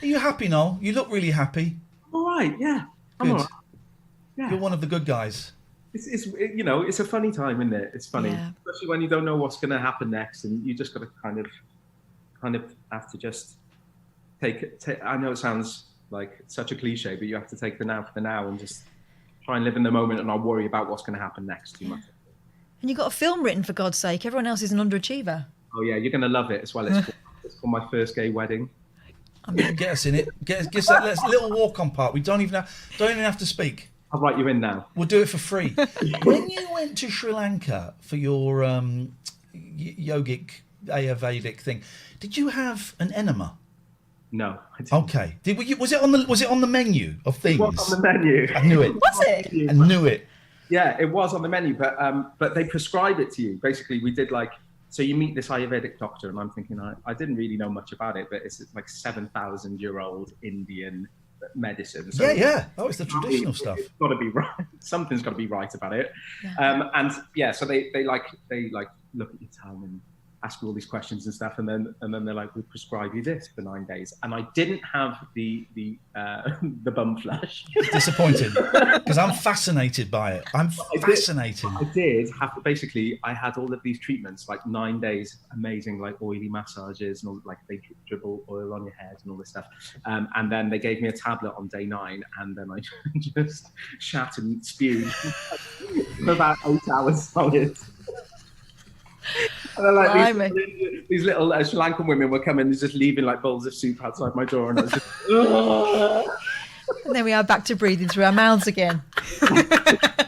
Are you happy, Noel? You look really happy. All right, yeah. I'm all right. Yeah. You're one of the good guys. It's a funny time, isn't it? It's funny, especially when you don't know what's going to happen next, and you just got to kind of have to just take. I know it sounds like such a cliche, but you have to take the now for the now and just try and live in the moment and not worry about what's going to happen next too much. And you've got a film written, for God's sake. Everyone else is an underachiever. Oh yeah, you're going to love it as well. It's called My First Gay Wedding. Get us in it. Get us that little walk-on part. We don't even have to speak. I'll write you in now. We'll do it for free. When you went to Sri Lanka for your yogic Ayurvedic thing, did you have an enema? No. Okay. Was it on the menu of things? It was on the menu. I knew it. Was it? I knew it. Yeah, it was on the menu, but they prescribe it to you. Basically, we did so you meet this Ayurvedic doctor, and I'm thinking, I didn't really know much about it, but it's like 7,000-year-old Indian medicine. So yeah. Oh, it's the traditional stuff. It's got to be right. Something's got to be right about it. Yeah. So they look at your tongue and ask you all these questions and stuff, and then they're like, we prescribe you this for 9 days. And I didn't have the bum flush. Disappointed, because I'm fascinated by it. I'm fascinated. I did have basically. I had all of these treatments, like 9 days, amazing, like oily massages and all, like they dribble oil on your head and all this stuff. And then they gave me a tablet on day 9, and then I just shat and spewed for about 8 hours solid. And then, like, these little Sri Lankan women were coming and just leaving like bowls of soup outside my door, and I was just. And then we are back to breathing through our mouths again.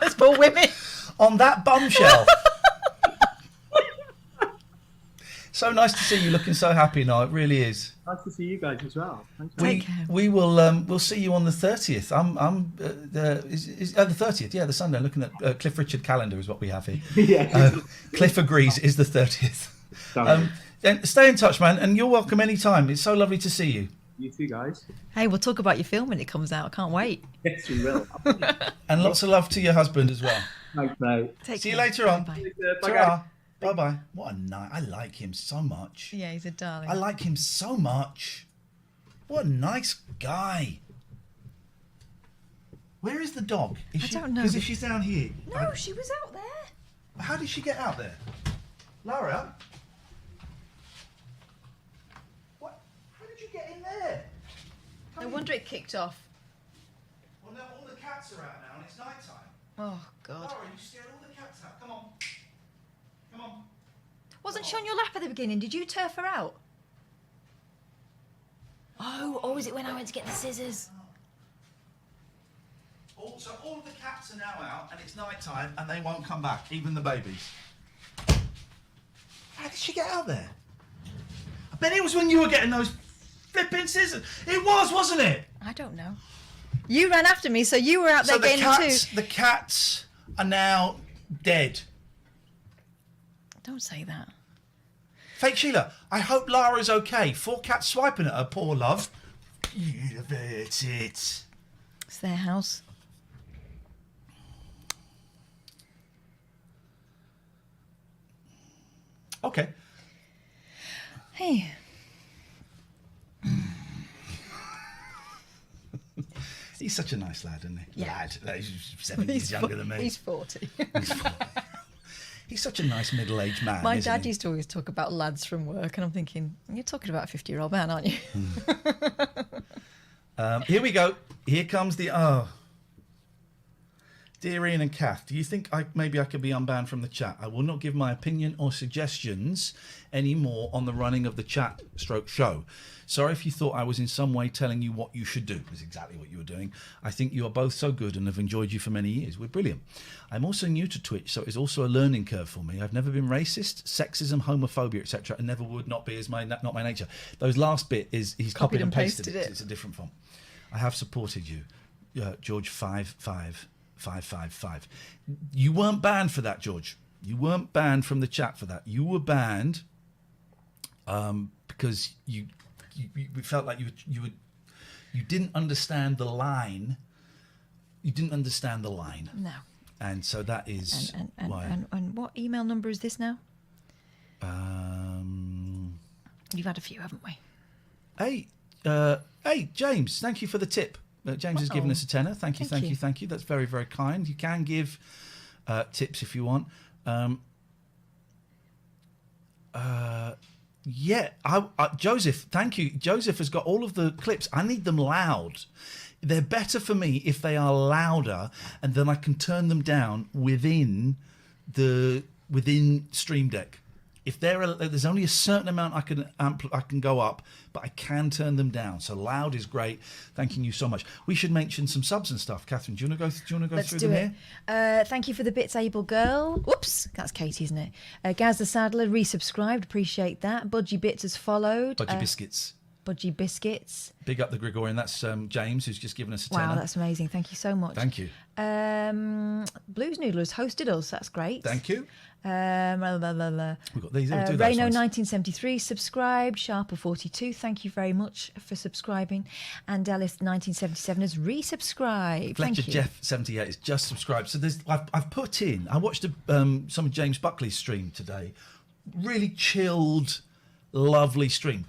As poor women. On that bombshell. So nice to see you looking so happy now. It really is. Nice to see you guys as well. Take care. We will. We'll see you on the 30th. The 30th. Yeah, the Sunday. I'm looking at Cliff Richard calendar is what we have here. Yeah. Cliff agrees. Is the 30th. And stay in touch, man. And you're welcome anytime. It's so lovely to see you. You too, guys. Hey, we'll talk about your film when it comes out. I can't wait. Yes, we will. And lots of love to your husband as well. Thanks, mate. See you later on. Bye. Bye, guys. Bye-bye. What a night. I like him so much. Yeah, he's a darling. I like him so much. What a nice guy. Where is the dog? I don't know. Because if she's down here... No, she was out there. How did she get out there? Lara? What? How did you get in there? No wonder it kicked off. Well, now all the cats are out now and it's night time. Oh, God. Lara, you scared all the cats out. Come on. Come on. Wasn't she on your lap at the beginning? Did you turf her out? Oh, or was it when I went to get the scissors? So all of the cats are now out, and it's night time, and they won't come back, even the babies. How did she get out there? I bet it was when you were getting those flipping scissors. It was, wasn't it? I don't know. You ran after me, so you were out there getting them too. The cats are now dead. Don't say that. Fake Sheila, I hope Lara's okay. 4 cats swiping at her, poor love. It's it. It's their house. Okay. Hey. He's such a nice lad, isn't he? Yeah. Lad. He's 7 years younger than me. He's 40. He's such a nice middle-aged man. My dad used to always talk about lads from work, and I'm thinking, you're talking about a 50-year-old man, aren't you? Here we go. Here comes the... Oh. Dear Ian and Kath, do you think maybe I could be unbanned from the chat? I will not give my opinion or suggestions anymore on the running of the chat / show. Sorry if you thought I was in some way telling you what you should do. That's exactly what you were doing. I think you are both so good and have enjoyed you for many years. We're brilliant. I'm also new to Twitch, so it's also a learning curve for me. I've never been racist, sexism, homophobia, etc., and never would not be as not my nature. Those last bit is he's copied and pasted it. It's a different font. I have supported you, George 55555. You weren't banned for that, George. You weren't banned from the chat for that. You were banned because you felt like you didn't understand the line. You didn't understand the line. No. And so that is why. And what email number is this now? You've had a few, haven't we? Hey, James, thank you for the tip. James has given us a tenner. Thank you. That's very, very kind. You can give tips if you want. Joseph, thank you. Joseph has got all of the clips. I need them loud. They're better for me if they are louder, and then I can turn them down within Stream Deck. If there's only a certain amount I can go up, but I can turn them down. So loud is great. Thanking you so much. We should mention some subs and stuff. Catherine, do you want to go through them here? Thank you for the bits, Able Girl. Whoops, that's Katie, isn't it? Gaz the Saddler resubscribed. Appreciate that. Budgie Bits has followed. Budgie Biscuits. Budgie Biscuits. Big up the Gregorian. That's James, who's just given us a tenner. Wow, that's amazing. Thank you so much. Thank you. Blues Noodler has hosted us. That's great. Thank you. We've got these. Reno 1973 subscribed. Sharper 42. Thank you very much for subscribing. And Alice 1977 has resubscribed. Fletcher Thank you. Jeff 78 has just subscribed. So I've put in. I watched some of James Buckley's stream today. Really chilled, lovely stream.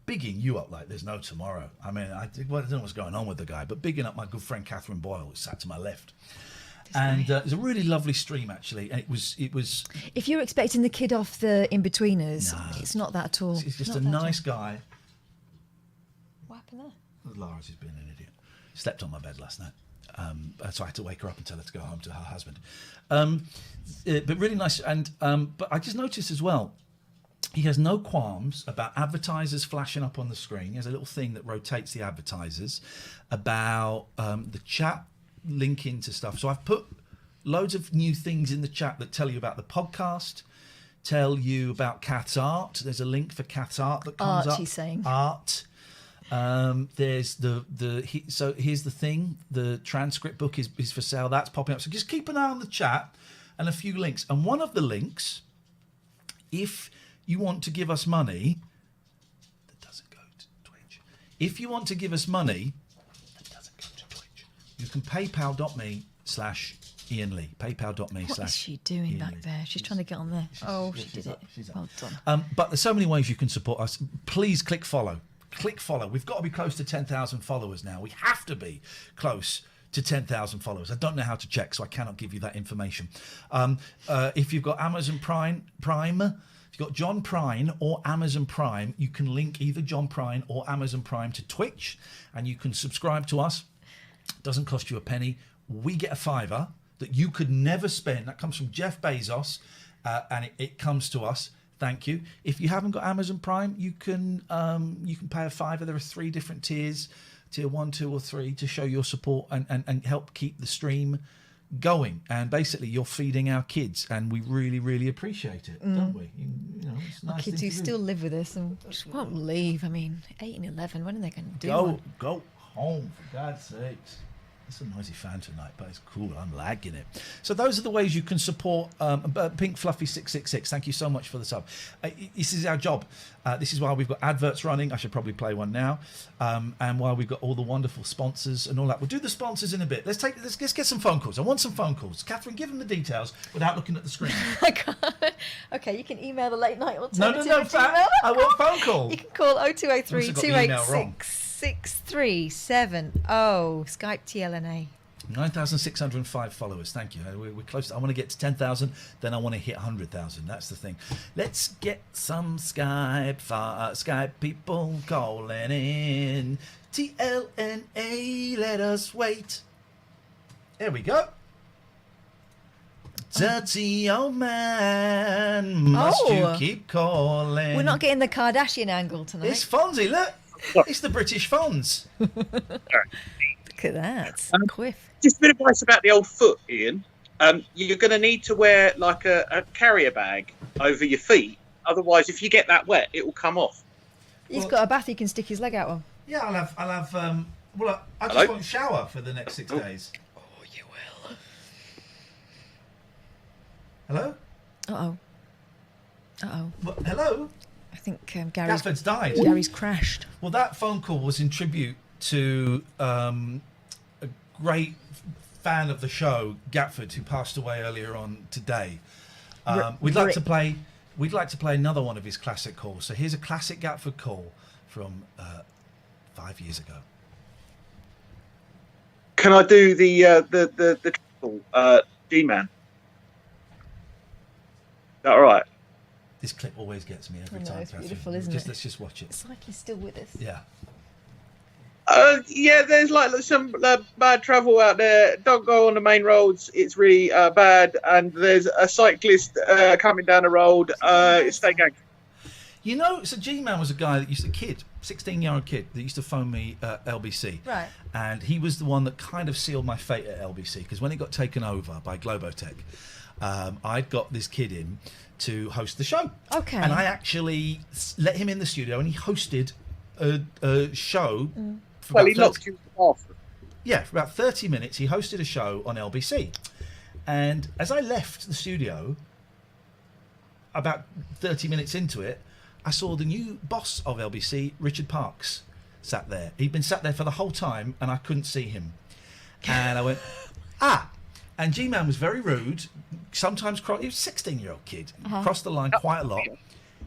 Bigging you up like there's no tomorrow. I mean, I don't know what's going on with the guy, but bigging up my good friend Catherine Boyle, who sat to my left. And it was a really lovely stream, actually. And it was. If you're expecting the kid off the In-Betweeners, it's not that at all. It's just a nice guy. What happened there? Lara's just being an idiot. Slept on my bed last night. So I had to wake her up and tell her to go home to her husband. But really nice. And but I just noticed as well, he has no qualms about advertisers flashing up on the screen. He has a little thing that rotates the advertisers about the chat linking to stuff. So I've put loads of new things in the chat that tell you about the podcast, tell you about Kath's art. There's a link for Kath's art that comes up. He's saying. Art. There's so here's the thing. The transcript book is for sale. That's popping up. So just keep an eye on the chat and a few links. And one of the links, if you want to give us money, that doesn't go to Twitch. If you want to give us money, that doesn't go to Twitch. You can PayPal.me/Iain Lee. PayPal.me/. What is she doing back there? She's trying to get on there. She did it. Well done. But there's so many ways you can support us. Please click follow. Click follow. We've got to be close to 10,000 followers now. We have to be close to 10,000 followers. I don't know how to check, so I cannot give you that information. If you've got Amazon Prime, if you've got John Prine or Amazon Prime, you can link either John Prine or Amazon Prime to Twitch, and you can subscribe to us. It doesn't cost you a penny. We get a $5 that you could never spend. That comes from Jeff Bezos, and it comes to us. Thank you. If you haven't got Amazon Prime, you can pay a £5. There are 3 different tiers, tier 1, 2 or 3, to show your support and help keep the stream going. And basically you're feeding our kids, and we really, really appreciate it, don't we? You know, it's a Our nice kids thing who to do. still live with us and just won't leave. I mean, 8 and 11, when are they going to do one? Go home, for God's sakes. It's a noisy fan tonight, but it's cool. I'm lagging it. So those are the ways you can support Pink Fluffy 666. Thank you so much for the sub. This is our job. This is why we've got adverts running. I should probably play one now. And while we've got all the wonderful sponsors and all that. We'll do the sponsors in a bit. Let's get some phone calls. I want some phone calls. Catherine, give them the details without looking at the screen. I can't. Okay, you can email the late night No, alternative. I want phone call. You can call 0203 Also got the email wrong. 286 6370. Skype TLNA. 9,605 followers. Thank you. We're close. I want to get to 10,000. Then I want to hit 100,000. That's the thing. Let's get some Skype people calling in. TLNA, let us wait. There we go. Dirty old man, must you keep calling? We're not getting the Kardashian angle tonight. It's Fonzie, look. It's the British Fonz. Look at that. Quiff. Just a bit of advice about the old foot, Ian. You're going to need to wear like a carrier bag over your feet. Otherwise, if you get that wet, it will come off. He's got a bath he can stick his leg out on. Yeah, I'll have. I just won't shower for the next 6 days. Oh, you will. Hello? Uh-oh. Hello? I think Gary's Gafford's died. Gary's crashed. Well, that phone call was in tribute to a great fan of the show, Gatford, who passed away earlier on today. We'd like to play another one of his classic calls. So here's a classic Gatford call from 5 years ago. Can I do the G-Man? Is that all right? This clip always gets me every time. It's Catherine. beautiful, isn't it? Let's just watch it. It's like he's still with us. Yeah. Yeah, there's like some bad travel out there. Don't go on the main roads. It's really bad. And there's a cyclist coming down the road. Stay gang. You know, so G-Man was a guy that used to, 16-year-old kid that used to phone me at LBC. Right. And he was the one that kind of sealed my fate at LBC, because when it got taken over by Globotech, I'd got this kid in to host the show. Okay. And I actually let him in the studio, and he hosted a show. Well, he locked you off. Yeah, for about 30 minutes, he hosted a show on LBC. And as I left the studio, about 30 minutes into it, I saw the new boss of LBC, Richard Parks, sat there. He'd been sat there for the whole time, and I couldn't see him. And I went, And G-Man was very rude. Sometimes, he was a 16-year-old kid. Crossed the line quite a lot.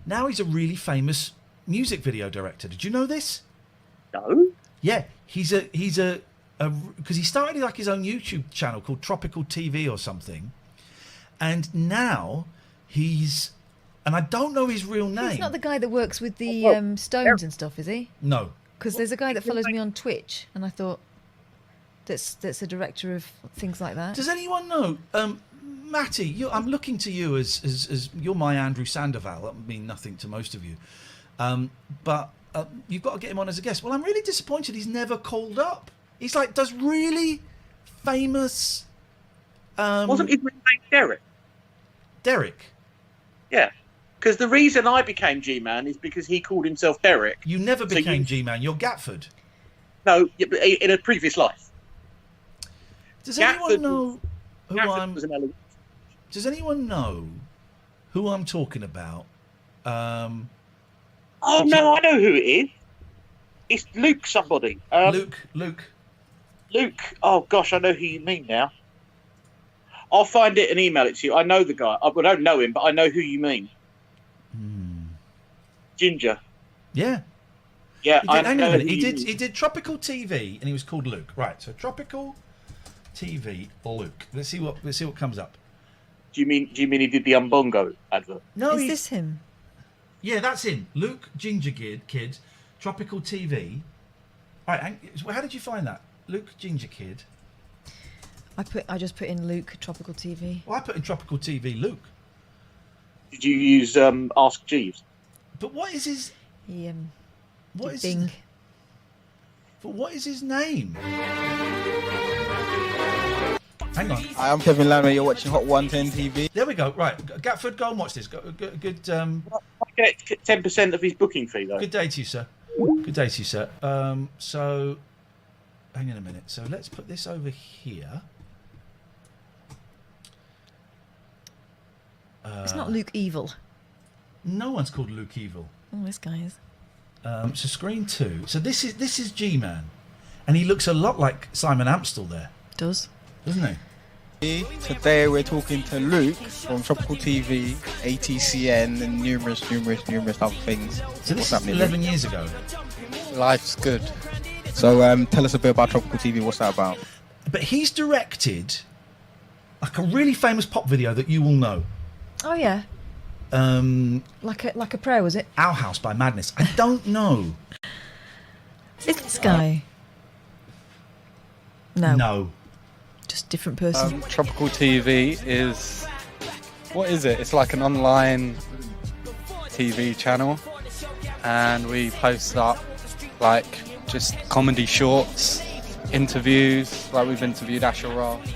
Now he's a really famous music video director. Did you know this? No. Yeah, he's a because he started like his own YouTube channel called Tropical TV or something, and now and I don't know his real name. He's not the guy that works with the Stones and stuff, is he? No. Because there's a guy that follows me on Twitch, and I thought that's a director of things like that. Does anyone know, Matty? I'm looking to you as you're my Andrew Sandoval. That would mean nothing to most of you, but. You've got to get him on as a guest. Well, I'm really disappointed he's never called up. He's like, does really famous... Wasn't his real name Derek? Derek? Yeah. Because the reason I became G-Man is because he called himself Derek. You never became G-Man. You're Gatford. No, in a previous life. Does anyone know who I'm... Does anyone know who I'm talking about? Oh, no, I know who it is. It's Luke somebody. Luke. Oh, gosh, I know who you mean now. I'll find it and email it to you. I know the guy. I don't know him, but I know who you mean. Ginger. Yeah. Yeah, I know. He did Tropical TV, and he was called Luke. Right, so Tropical TV Luke. Let's see what comes up. Do you mean he did the Umbongo advert? No, is this him? Yeah, that's him. Luke Ginger Kid, Tropical TV. All right, how did you find that? Luke Ginger Kid. I just put in Luke Tropical TV. Well, I put in Tropical TV Luke. Did you use Ask Jeeves? But what is his? What is Bing? But what is his name? Hang on. Hi, I'm Kevin Lambert. You're watching Hot 110 TV. There we go. Right, Gatford, go and watch this. Good. I get 10% of his booking fee though. Good day to you, sir. Good day to you, sir. So, hang on a minute. So let's put this over here. It's not Luke Evil. No one's called Luke Evil. Oh, this guy is. So screen 2. So this is G-Man, and he looks a lot like Simon Amstel there. Doesn't he? Today we're talking to Luke from Tropical TV, ATCN, and numerous other things. So this What's is 11 years ago. Life's good. So tell us a bit about Tropical TV. What's that about? But he's directed like a really famous pop video that you will know. Oh yeah. Like a prayer, was it? Our House by Madness. I don't know. Is this guy? No. No. Just different person. Tropical TV is... What is it? It's like an online TV channel. And we post up, like, just comedy shorts, interviews. Like, we've interviewed Asher Roth.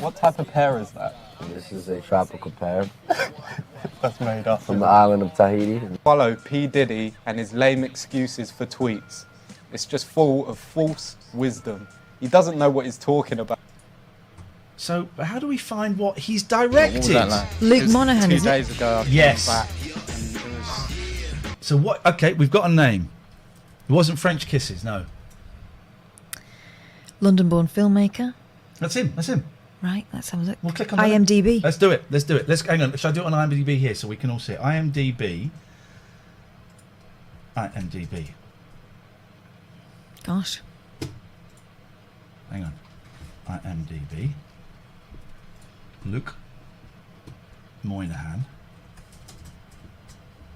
What type of pear is that? This is a tropical pear. That's made up. From the island of Tahiti. Follow P. Diddy and his lame excuses for tweets. It's just full of false wisdom. He doesn't know what he's talking about. So how do we find what he's directed? Luke Monahan, 2 isn't it? days ago, I came Yes. back. So what? Okay, we've got a name. It wasn't French Kisses, no. London-born filmmaker. That's him. That's him. Right, let's have a look. We'll click on that. IMDb. Let's do it. Let's hang on. Shall I do it on IMDb here so we can all see it? IMDb. Gosh. Hang on. IMDb. Luke Moynihan.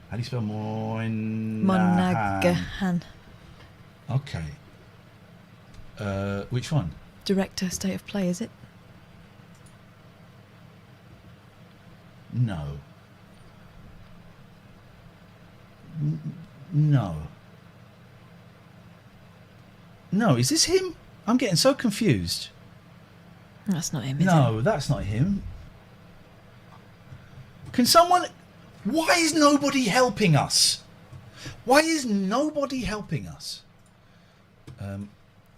How do you spell Moynihan? Monaghan. Okay. Which one? Director, State of Play, is it? No. No. No, is this him? I'm getting so confused. That's not him, is No, that's not him. Can someone... Why is nobody helping us? Why is nobody helping us?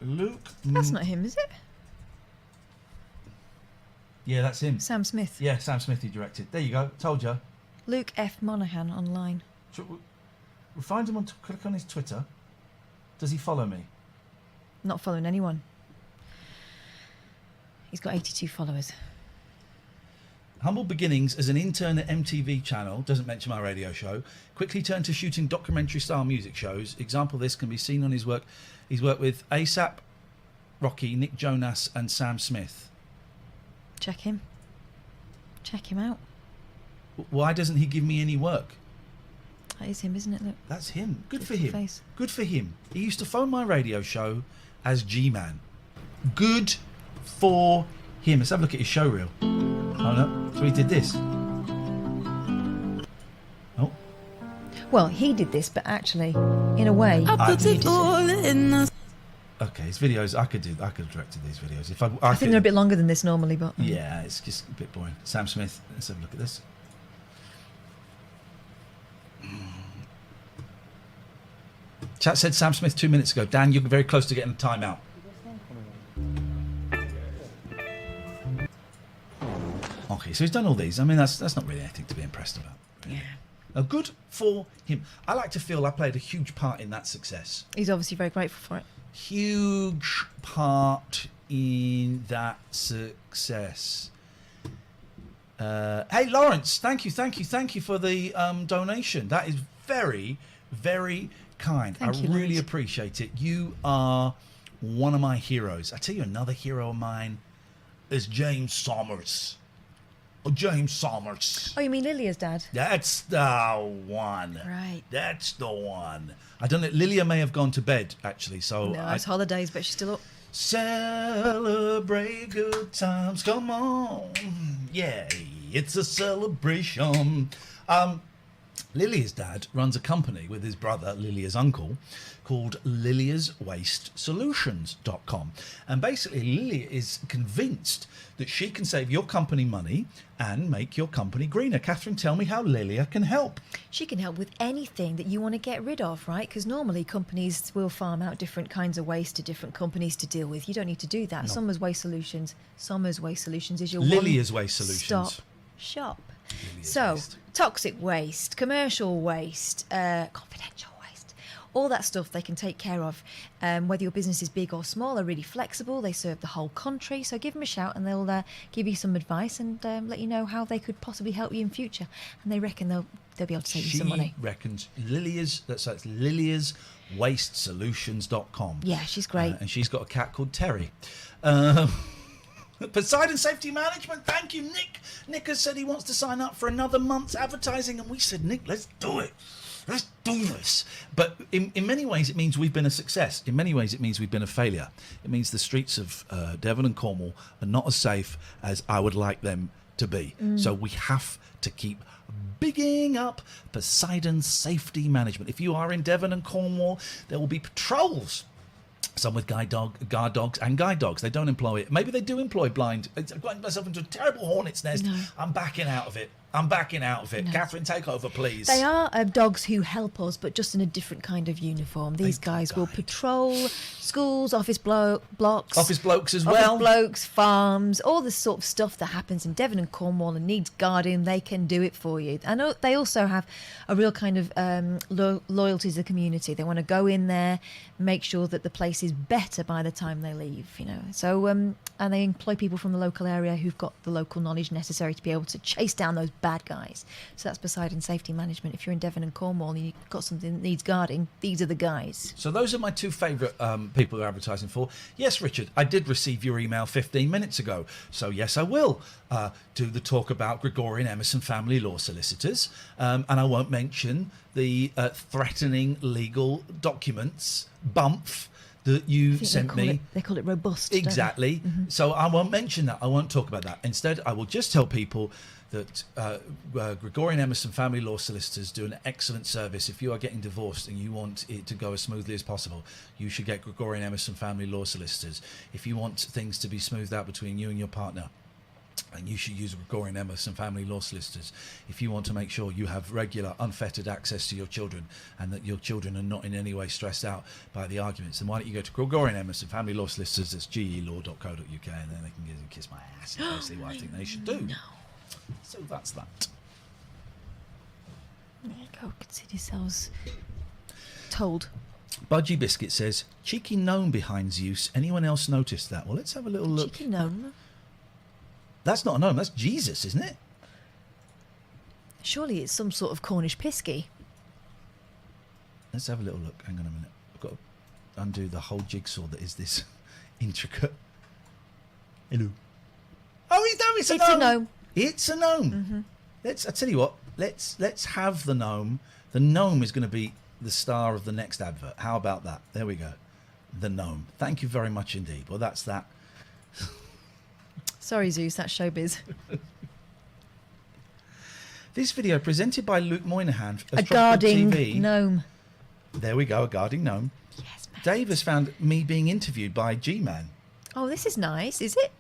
Luke... That's not him, is it? Yeah, that's him. Sam Smith. Yeah, Sam Smith he directed. There you go. Told you. Luke F. Monahan online. We'll find him on... Click on his Twitter. Does he follow me? Not following anyone. He's got 82 followers. Humble beginnings as an intern at MTV channel, doesn't mention my radio show, quickly turned to shooting documentary-style music shows. Example of this can be seen on his work. He's worked with ASAP, Rocky, Nick Jonas and Sam Smith. Check him. Check him out. Why doesn't he give me any work? That is him, isn't it? Look. That's him. Good for Different him. face. Good for him. He used to phone my radio show as G-Man. Good for him. Let's have a look at his show reel. Oh no, so he did this. Oh. Well, he did this, but actually, in a way, I put it all in the... Okay, his videos, I could have directed these videos. If I I think they're a bit longer than this normally, but... Yeah, it's just a bit boring. Sam Smith, let's have a look at this. Chat said Sam Smith 2 minutes ago. Dan, you're very close to getting a timeout. Okay, so he's done all these. I mean, that's not really anything to be impressed about. Really. Yeah. Good for him. I like to feel I played a huge part in that success. He's obviously very grateful for it. Huge part in that success. Hey, Lawrence, thank you for the donation. That is very, very kind. Thank you, really Lawrence. appreciate it. You are one of my heroes. I tell you, another hero of mine is James Sommers. Oh, James Sommers. Oh, you mean Lilia's dad? That's the one. Right. That's the one. I don't know. Lilia may have gone to bed, actually. So No, it's holidays, but she's still up. Celebrate good times. Come on. Yeah. It's a celebration. Lilia's dad runs a company with his brother, Lilia's uncle, called liliaswastesolutions.com. And basically, Lilia is convinced that she can save your company money and make your company greener. Catherine, tell me how Lilia can help. She can help with anything that you want to get rid of, right? Because normally companies will farm out different kinds of waste to different companies to deal with. You don't need to do that. No. Summer's Waste Solutions is your Lilia's Waste Solutions. stop shop. So, toxic waste, commercial waste, confidential waste, all that stuff they can take care of. Whether your business is big or small, they're really flexible. They serve the whole country. So give them a shout and they'll give you some advice and let you know how they could possibly help you in future. And they reckon they'll be able to save you some money. She reckons that's liliaswastesolutions.com. Yeah, she's great. And she's got a cat called Terry. Poseidon Safety Management, thank you, Nick. Nick has said he wants to sign up for another month's advertising, and we said, Nick, let's do it. Let's do this. But in many ways, it means we've been a success. In many ways, it means we've been a failure. It means the streets of Devon and Cornwall are not as safe as I would like them to be. So we have to keep bigging up Poseidon Safety Management. If you are in Devon and Cornwall, there will be patrols. Some with guard dogs and guide dogs. They don't employ it. Maybe they do employ blind. I've gotten myself into a terrible hornet's nest. No. I'm backing out of it. No. Catherine, take over, please. They are dogs who help us, but just in a different kind of uniform. These guys will patrol schools, office blocks. Office blokes as well. Office blokes, farms, all this sort of stuff that happens in Devon and Cornwall and needs guarding, they can do it for you. I know they also have a real kind of loyalty to the community. They want to go in there, make sure that the place is better by the time they leave, you know. So, and they employ people from the local area who've got the local knowledge necessary to be able to chase down those bad guys. So that's Poseidon Safety Management. If you're in Devon and Cornwall and you've got something that needs guarding, these are the guys. So those are my two favourite people who are advertising for. Yes, Richard, I did receive your email 15 minutes ago. So yes, I will do the talk about Gregorian Emerson family law solicitors. And I won't mention the threatening legal documents, BUMF, that you sent me. They call it robust. Exactly. Mm-hmm. So I won't mention that. I won't talk about that. Instead, I will just tell people that Gregorian Emerson family law solicitors do an excellent service. If you are getting divorced and you want it to go as smoothly as possible, you should get Gregorian Emerson family law solicitors. If you want things to be smoothed out between you and your partner, and you should use Gregorian Emerson family law solicitors. If you want to make sure you have regular, unfettered access to your children and that your children are not in any way stressed out by the arguments, then why don't you go to Gregorian Emerson family law solicitors, that's gelaw.co.uk, and then they can kiss my ass and basically what I think they should do. No. So that's that. There you go. Consider yourselves told. Budgie Biscuit says, cheeky gnome behind Zeus. Anyone else notice that? Well, let's have a little look. Cheeky gnome? That's not a gnome, that's Jesus, isn't it? Surely it's some sort of Cornish pisky. Let's have a little look. Hang on a minute. I've got to undo the whole jigsaw that is this intricate. Hello. Oh, it's a gnome. It's a gnome. Mm-hmm. I tell you what. Let's have the gnome. The gnome is going to be the star of the next advert. How about that? There we go. The gnome. Thank you very much indeed. Well, that's that. Sorry, Zeus, that's showbiz. This video presented by Luke Moynihan as a guarding TV. gnome. There we go, a guarding gnome. Yes, man. Dave has found me being interviewed by G-Man. Oh, this is nice, is it?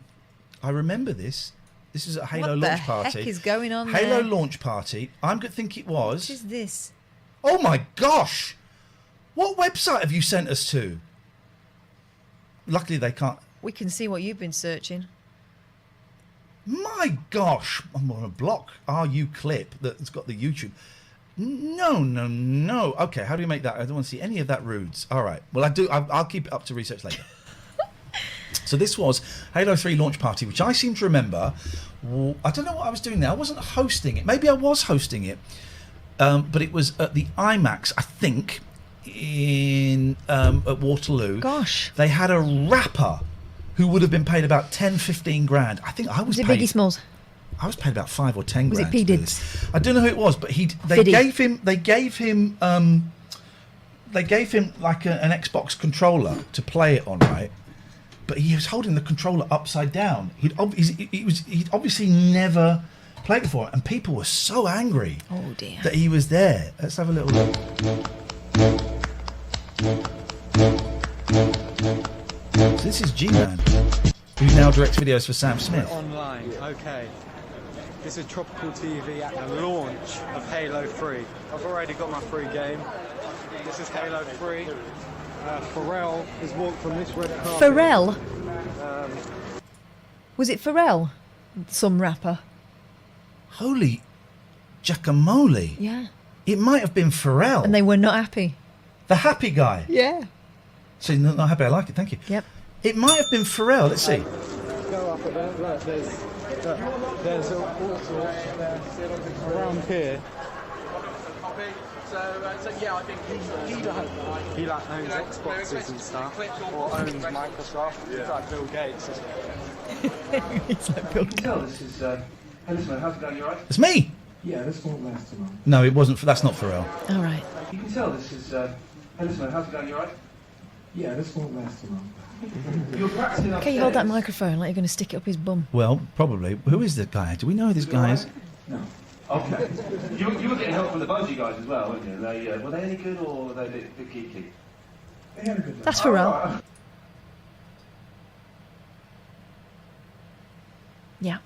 I remember this. This is a Halo what launch the party. Heck is going on Halo there? launch party. I'm going to think it was. What is this? Oh my gosh! What website have you sent us to? Luckily they can't. We can see what you've been searching. My gosh! I'm on a block RU clip that's got the YouTube. No. Okay, how do we make that? I don't want to see any of that rudes. All right. Well, I do. I'll keep it up to research later. So this was Halo 3 launch party, which I seem to remember. I don't know what I was doing there. I wasn't hosting it. Maybe I was hosting it. But it was at the IMAX, I think, at Waterloo. Gosh. They had a rapper who would have been paid about 10, 15 grand. I think I was it paid. Biggie Smalls? I was paid about 5 or 10 was grand. Was it P. Diddy? I don't know who it was, but they gave him like an Xbox controller to play it on, right? But he was holding the controller upside down. He'd obviously never played it for him, and people were so angry Oh dear. that he was there. Let's have a little look. So this is G-Man, who now directs videos for Sam Smith. Online, okay. This is Tropical TV at the launch of Halo 3. I've already got my free game. This is Halo 3. Pharrell has walked from this red carpet. Pharrell? Was it Pharrell? Some rapper. Holy guacamole. Yeah. It might have been Pharrell. And they were not happy. The happy guy. Yeah. So you're not happy, I like it, thank you. Yep. It might have been Pharrell, let's see. Go up a bit, look, there's all sorts around here. So yeah, I think He like owns Xboxes and stuff, or owns Microsoft. He's like Bill Gates. It's like Bill Gates. this is listen, how's it going? You alright? It's me! Yeah, this won't last too long. No, it wasn't, that's not Pharrell. All right. You can tell this is listen, how's it going? You alright? Yeah, this won't last too long. You're practicing Okay, you hold that microphone like you're going to stick it up his bum. Well, probably. Who is the guy? Do we know who this guy is? No. Okay. You were getting help from the Bungie guys as well, weren't you? They, were they any good or were they a bit geeky? They had a good time. That's Pharrell. Yeah.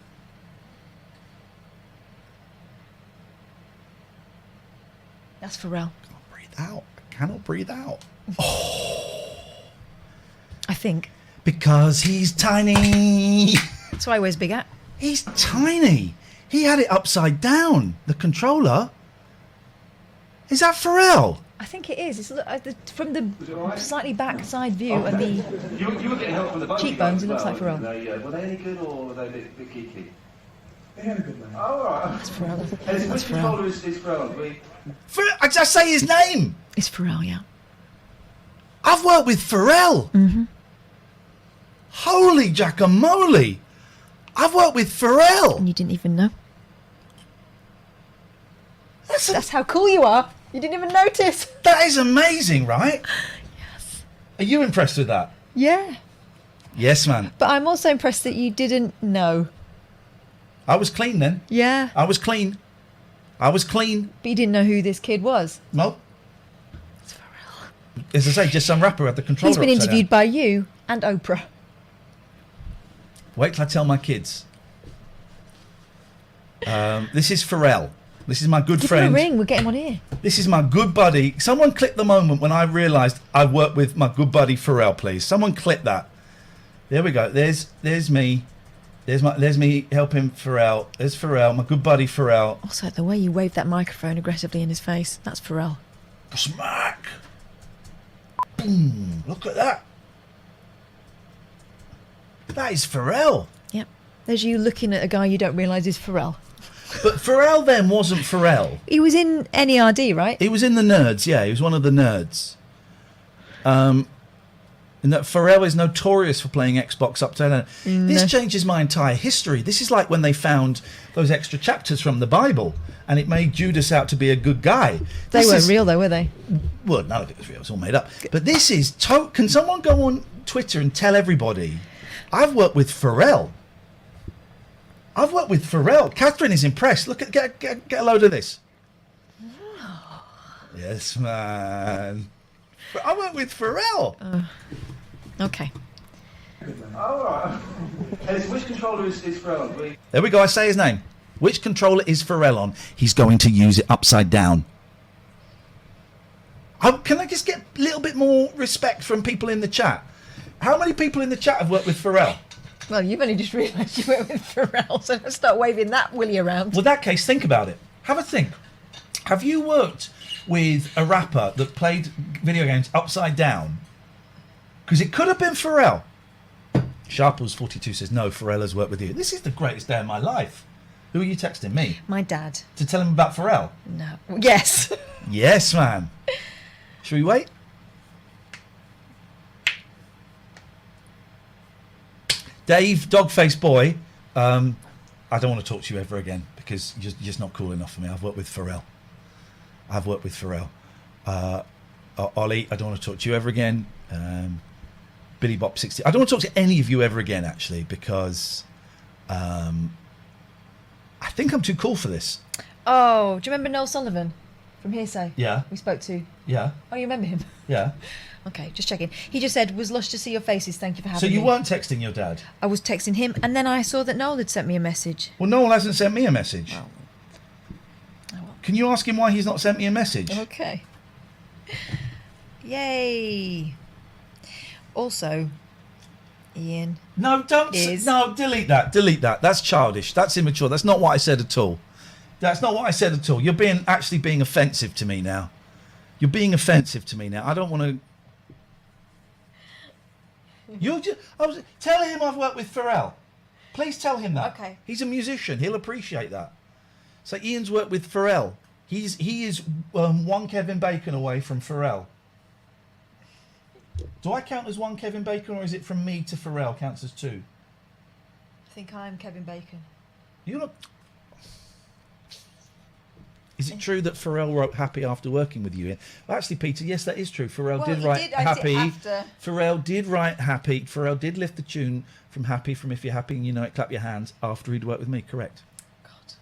That's Pharrell. Breathe out. I cannot breathe out. I think. Because he's tiny. That's why he wears big hat. He's tiny. He had it upside down, the controller. Is that Pharrell? I think it is. It's from the slightly backside view and the You were getting help from the Bungie cheekbones, guys it looks as like well, Pharrell. weren't you? Were they any good or were they a bit geeky? They had a good one. Oh, alright. That's Pharrell. And That's which controller Pharrell. is Pharrell? I just say his name. It's Pharrell, yeah. I've worked with Pharrell. Mm-hmm. Holy guacamole. I've worked with Pharrell. And you didn't even know. That's how cool you are. You didn't even notice. That is amazing, right? Yes. Are you impressed with that? Yeah. Yes, man. But I'm also impressed that you didn't know. I was clean then. Yeah. I was clean. I was clean. But you didn't know who this kid was. No. It's Pharrell. As I say, just some rapper at the controller. He's been upside interviewed down. by you and Oprah. Wait till I tell my kids. This is Pharrell. This is my good Give friend. him a ring. We'll get him on here. This is my good buddy. Someone clip the moment when I realised I worked with my good buddy Pharrell, please. Someone clip that. There we go. There's me. There's me helping Pharrell. There's Pharrell, my good buddy Pharrell. Also, the way you waved that microphone aggressively in his face, that's Pharrell. Smack. Boom. Look at that. That is Pharrell. Yep. There's you looking at a guy you don't realise is Pharrell. But Pharrell then wasn't Pharrell. He was in NERD, right? He was in the Nerds, yeah. He was one of the Nerds. And that Pharrell is notorious for playing Xbox upside down. This changes my entire history. This is like when they found those extra chapters from the Bible and it made Judas out to be a good guy. They weren't real though, were they? Well, none of it was real. It was all made up. But this is... Can someone go on Twitter and tell everybody, I've worked with Pharrell. I've worked with Pharrell. Catherine is impressed. Look at... Get a load of this. Yes, man. But I worked with Pharrell. Okay. All right. Which controller is Pharrell? There we go. I say his name. Which controller is Pharrell on? He's going to use it upside down. Can I just get a little bit more respect from people in the chat? How many people in the chat have worked with Pharrell? Well, you've only just realised you went with Pharrell, so don't start waving that willy around. Well, in that case, think about it. Have a think. Have you worked with a rapper that played video games upside down? Because it could have been Pharrell. Sharples42 says, no, Pharrell has worked with you. This is the greatest day of my life. Who are you texting? Me? My dad. To tell him about Pharrell? No. Yes. Yes, man. Should we wait? Dave, Dogface Boy, I don't want to talk to you ever again because you're just not cool enough for me. I've worked with Pharrell. Ollie, I don't want to talk to you ever again. Billy Bop 60. I don't want to talk to any of you ever again, actually, because I I think I'm too cool for this. Oh, do you remember Noel Sullivan from Hearsay? Yeah. We spoke to. Yeah. Oh, you remember him? Yeah. Okay, just checking. He just said, "Was lush to see your faces. Thank you for having So me." you weren't texting your dad? I was texting him, and then I saw that Noel had sent me a message. Well, Noel hasn't sent me a message. Can you ask him why he's not sent me a message? Okay. Yay. Also, Iain. No, don't. No, delete that. Delete that. That's childish. That's immature. That's not what I said at all. That's not what I said at all. You're actually being offensive to me now. You're being offensive to me now. I don't want to. Tell him I've worked with Pharrell. Please tell him that. Okay. He's a musician. He'll appreciate that. So Ian's worked with Pharrell. He is one Kevin Bacon away from Pharrell. Do I count as one Kevin Bacon, or is it from me to Pharrell counts as two? I think I'm Kevin Bacon. You're not. Is it true that Pharrell wrote "Happy" after working with you? Ian? Well, actually, Peter, yes, that is true. Pharrell did write "Happy." Pharrell did write "Happy." Pharrell did lift the tune from "Happy" from "If You're Happy and You Know It, Clap Your Hands" after he'd worked with me. Correct. God.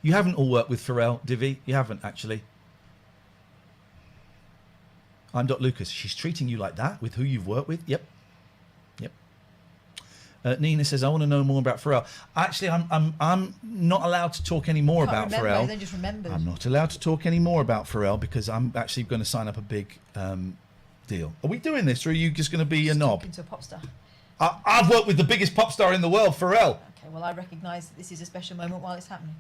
You haven't all worked with Pharrell, Divi. You haven't actually. I'm Dot Lucas. She's treating you like that with who you've worked with. Yep. Nina says, I want to know more about Pharrell. Actually, I'm not allowed to talk any more about Pharrell. Then just remembered. I'm not allowed to talk any more about Pharrell because I'm actually going to sign up a big deal. Are we doing this, or are you just going to be a knob? Talking to a pop star. I've worked with the biggest pop star in the world, Pharrell. Okay, well, I recognise that this is a special moment while it's happening.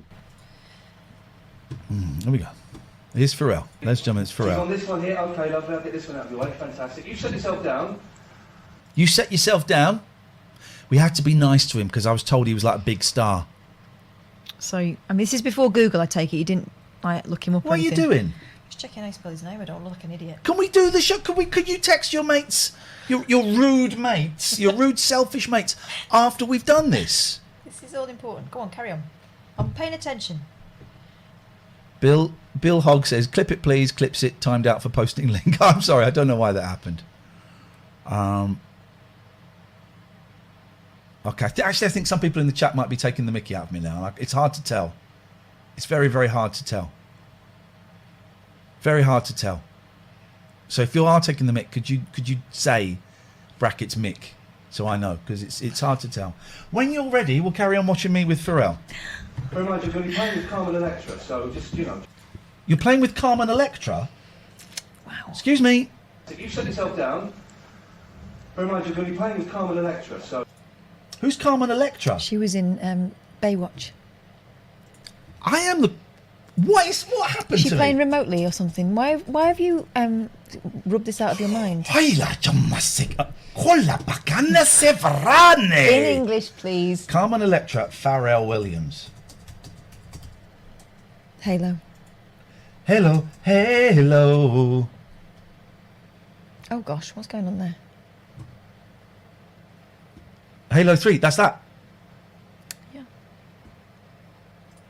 Here we go. Here's Pharrell. Ladies and gentlemen, it's On Pharrell. this one here, okay, lovely. I'll get this one out of your way. Fantastic. You set yourself down. You set yourself down. We had to be nice to him because I was told he was like a big star. So, I mean, this is before Google, I take it. You didn't look him up or What are you anything? doing? Just checking how to spell his name. I don't look like an idiot. Can we do the show? Could you text your mates, your rude mates, your rude, selfish mates, after we've done this? This is all important. Go on, carry on. I'm paying attention. Bill Hogg says, clip it please, clips it, timed out for posting link. I'm sorry, I don't know why that happened. Okay, actually I think some people in the chat might be taking the mickey out of me now. Like, it's hard to tell. It's very, very hard to tell. Very hard to tell. So if you are taking the mick, could you say brackets mick so I know, because it's hard to tell. When you're ready, we'll carry on watching me with Pharrell. Bear in mind, you're going to be playing with Carmen Electra, so just, you know. You're playing with Carmen Electra? Wow. Excuse me. If you set yourself down, bear in mind, you're going to be playing with Carmen Electra, so. Who's Carmen Electra? She was in Baywatch. I am the... What happened Is she to playing me? remotely or something? Why have you rubbed this out of your mind? In English, please. Carmen Electra, Pharrell Williams. Halo. Hello, hello. Oh gosh, what's going on there? Halo 3, that's that. Yeah.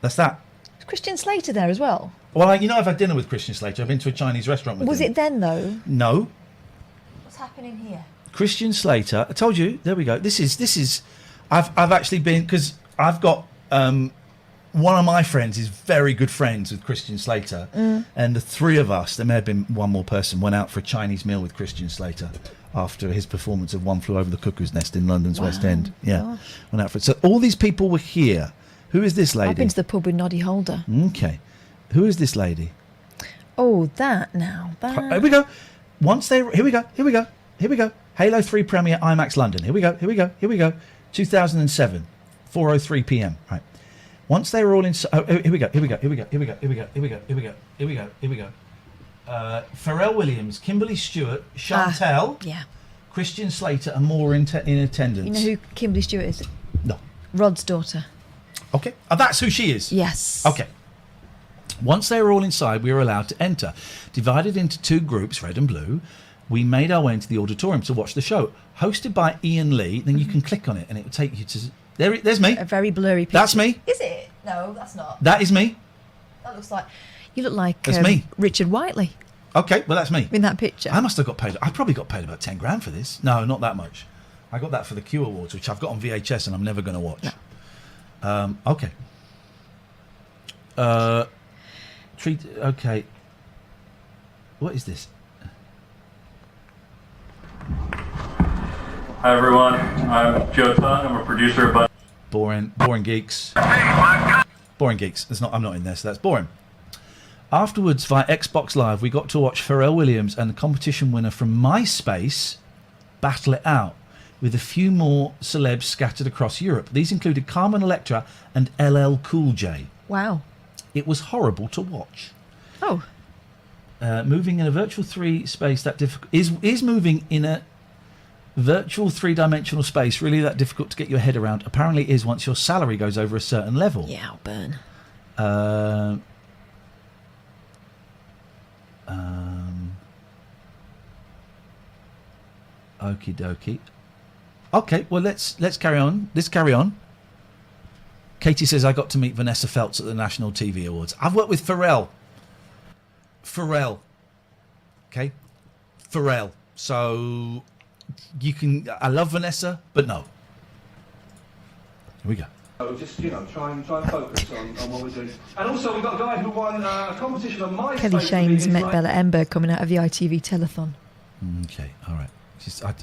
That's that. Is Christian Slater there as well? Well, I've had dinner with Christian Slater. I've been to a Chinese restaurant with him. Was it then though? No. What's happening here? Christian Slater. I told you. There we go. This is. I've actually been, because I've got one of my friends is very good friends with Christian Slater, and the three of us, there may have been one more person, went out for a Chinese meal with Christian Slater after his performance of One Flew Over the Cuckoo's Nest in London's West End. Yeah, gosh. went out for it. So all these people were here. Who is this lady? I've been to the pub with Noddy Holder. Okay, who is this lady? Oh, that now. That. Here we go. Here we go. Halo 3 premiere, IMAX London. Here we go. 2007, 4:03 p.m. Right. Once they were all in. Oh, here we go. Pharrell Williams, Kimberly Stewart, Chantel, Christian Slater, and more in attendance. You know who Kimberly Stewart is? No. Rod's daughter. Okay. Oh, that's who she is? Yes. Okay. Once they were all inside, we were allowed to enter. Divided into two groups, red and blue, we made our way into the auditorium to watch the show. Hosted by Iain Lee, then you can click on it and it will take you to... There's me. A very blurry picture. That's me. Is it? No, that's not. That is me. That looks like... You look like That's me. Richard Whiteley Okay, well, that's me. in that picture. I must have got paid... I probably got paid about 10 grand for this. No, not that much. I got that for the Q Awards, which I've got on VHS and I'm never going to watch. Okay. Okay. What is this? Hi everyone, I'm Joe Tung. I'm a producer of Boring geeks. Boring geeks. I'm not in there, so that's boring. Afterwards, via Xbox Live, we got to watch Pharrell Williams and the competition winner from MySpace battle it out with a few more celebs scattered across Europe. These included Carmen Electra and LL Cool J. Wow. It was horrible to watch. Oh. Moving in a virtual 3 space that difficult is moving in a virtual 3-dimensional space really that difficult to get your head around? Apparently it is once your salary goes over a certain level. Yeah, I'll burn. Okie dokie. Okay, well let's carry on. Let's carry on. Katie says I got to meet Vanessa Feltz at the National TV Awards. I've worked with Pharrell. Okay? Pharrell. So you can. I love Vanessa, but no. Here we go. So just try and focus on what we're doing. And also we've got a guy who won a competition on MySpace. Kelly Shane's met Bella Ember coming out of the ITV telethon. Okay, all right.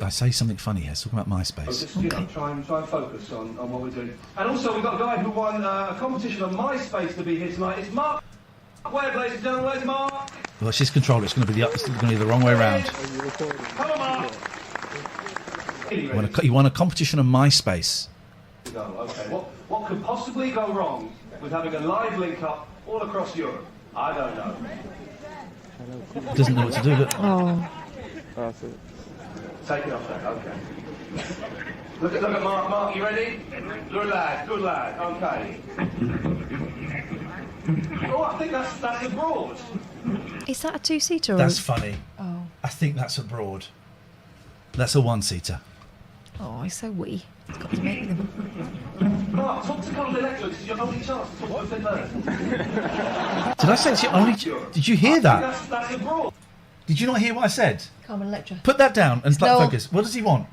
I say something funny here. It's talking about MySpace. So just try and focus on what we're doing. And also we've got a guy who won a competition on MySpace to be here tonight. It's Mark. Where, ladies and gentlemen, where's Mark? Well, she's controller. It's going to be the wrong way around. Come on, Mark. You won a competition on MySpace. Okay, what could possibly go wrong with having a live link up all across Europe? I don't know. Doesn't know what to do. Look. Oh. Take it off there. Okay. Look at Mark. Mark, you ready? Good lad. Okay. Oh, I think that's abroad. Is that a 2-seater? That's funny. Oh. I think that's abroad. That's a 1-seater. Oh, it's so wee. It's got to make them. Mark, talk to Colin Electra. This is your only chance to talk to the Did I say it's your only? Did you hear that? That's abroad. Did you not hear what I said? Carmen Electra. Put that down and No. focus. What does he want?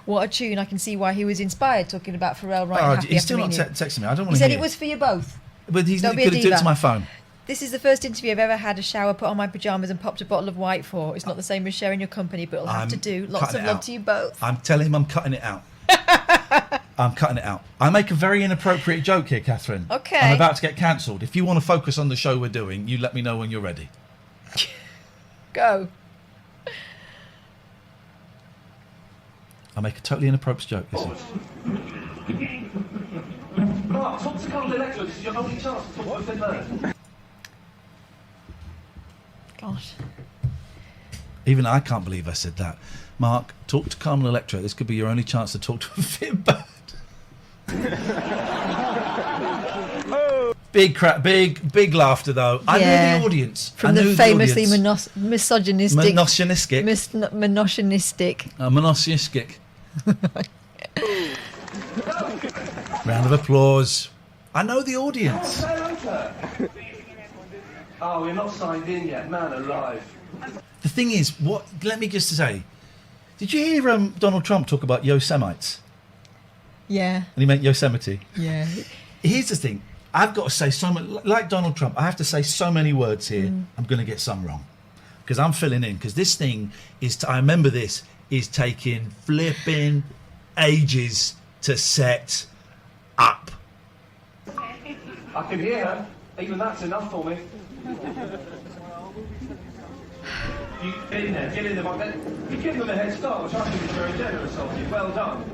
What a tune. I can see why he was inspired talking about Pharrell writing Happy He's After still not Meeting. texting me. I don't He want to said hear it was for you both. But he's Don't not be a going to do it diva. to my phone. This is the first interview I've ever had a shower, put on my pyjamas and popped a bottle of white for. It's not the same as sharing your company, but it'll have to do. Lots cutting of it love out. to you both. I'm telling him I'm cutting it out. I'm cutting it out. I make a very inappropriate joke here, Catherine. Okay. I'm about to get cancelled. If you want to focus on the show we're doing, you let me know when you're ready. Go. I make a totally inappropriate joke. Listen. Mark, talk to Colin Electra. This is your only chance to talk to the Gosh. Even I can't believe I said that. Mark, talk to Carmen Electra. This could be your only chance to talk to a fit bird. Big laughter though. I knew the audience. From I knew the famously audience. misogynistic. Misogynistic. Misogynistic. Misogynistic. Round of applause. I know the audience. Oh, we're not signed in yet. Man alive. The thing is, let me just say, did you hear Donald Trump talk about Yosemites? Yeah. And he meant Yosemite. Yeah. Here's the thing. I've got to say so much, like Donald Trump, I have to say so many words here. I'm going to get some wrong. Because I'm filling in. Because this thing I remember this, is taking flipping ages to set up. I can hear her. Even that's enough for me. You get in there, You're giving them a head start, which I think is very generous of you. Well done.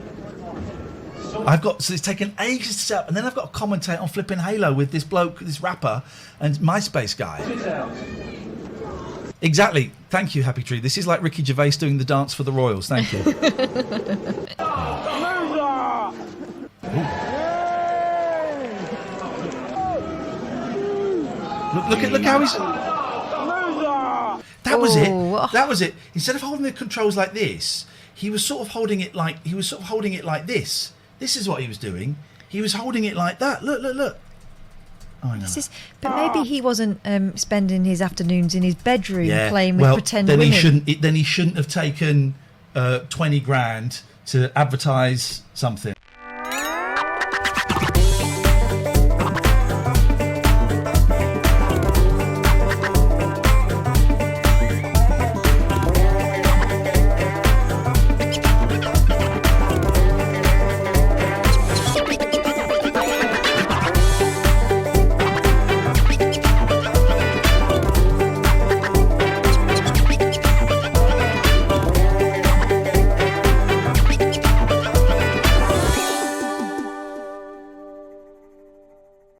So it's taken ages to set up, and then I've got to commentate on flipping Halo with this bloke, this rapper, and MySpace guy. Exactly. Thank you, Happy Tree. This is like Ricky Gervais doing the dance for the Royals. Thank you. Look how he's. That was it. That was it. Instead of holding the controls like this, he was sort of holding it like this. This is what he was doing. He was holding it like that. Look. Oh, I know. But maybe he wasn't spending his afternoons in his bedroom playing with pretend then women. He shouldn't have taken 20 grand to advertise something.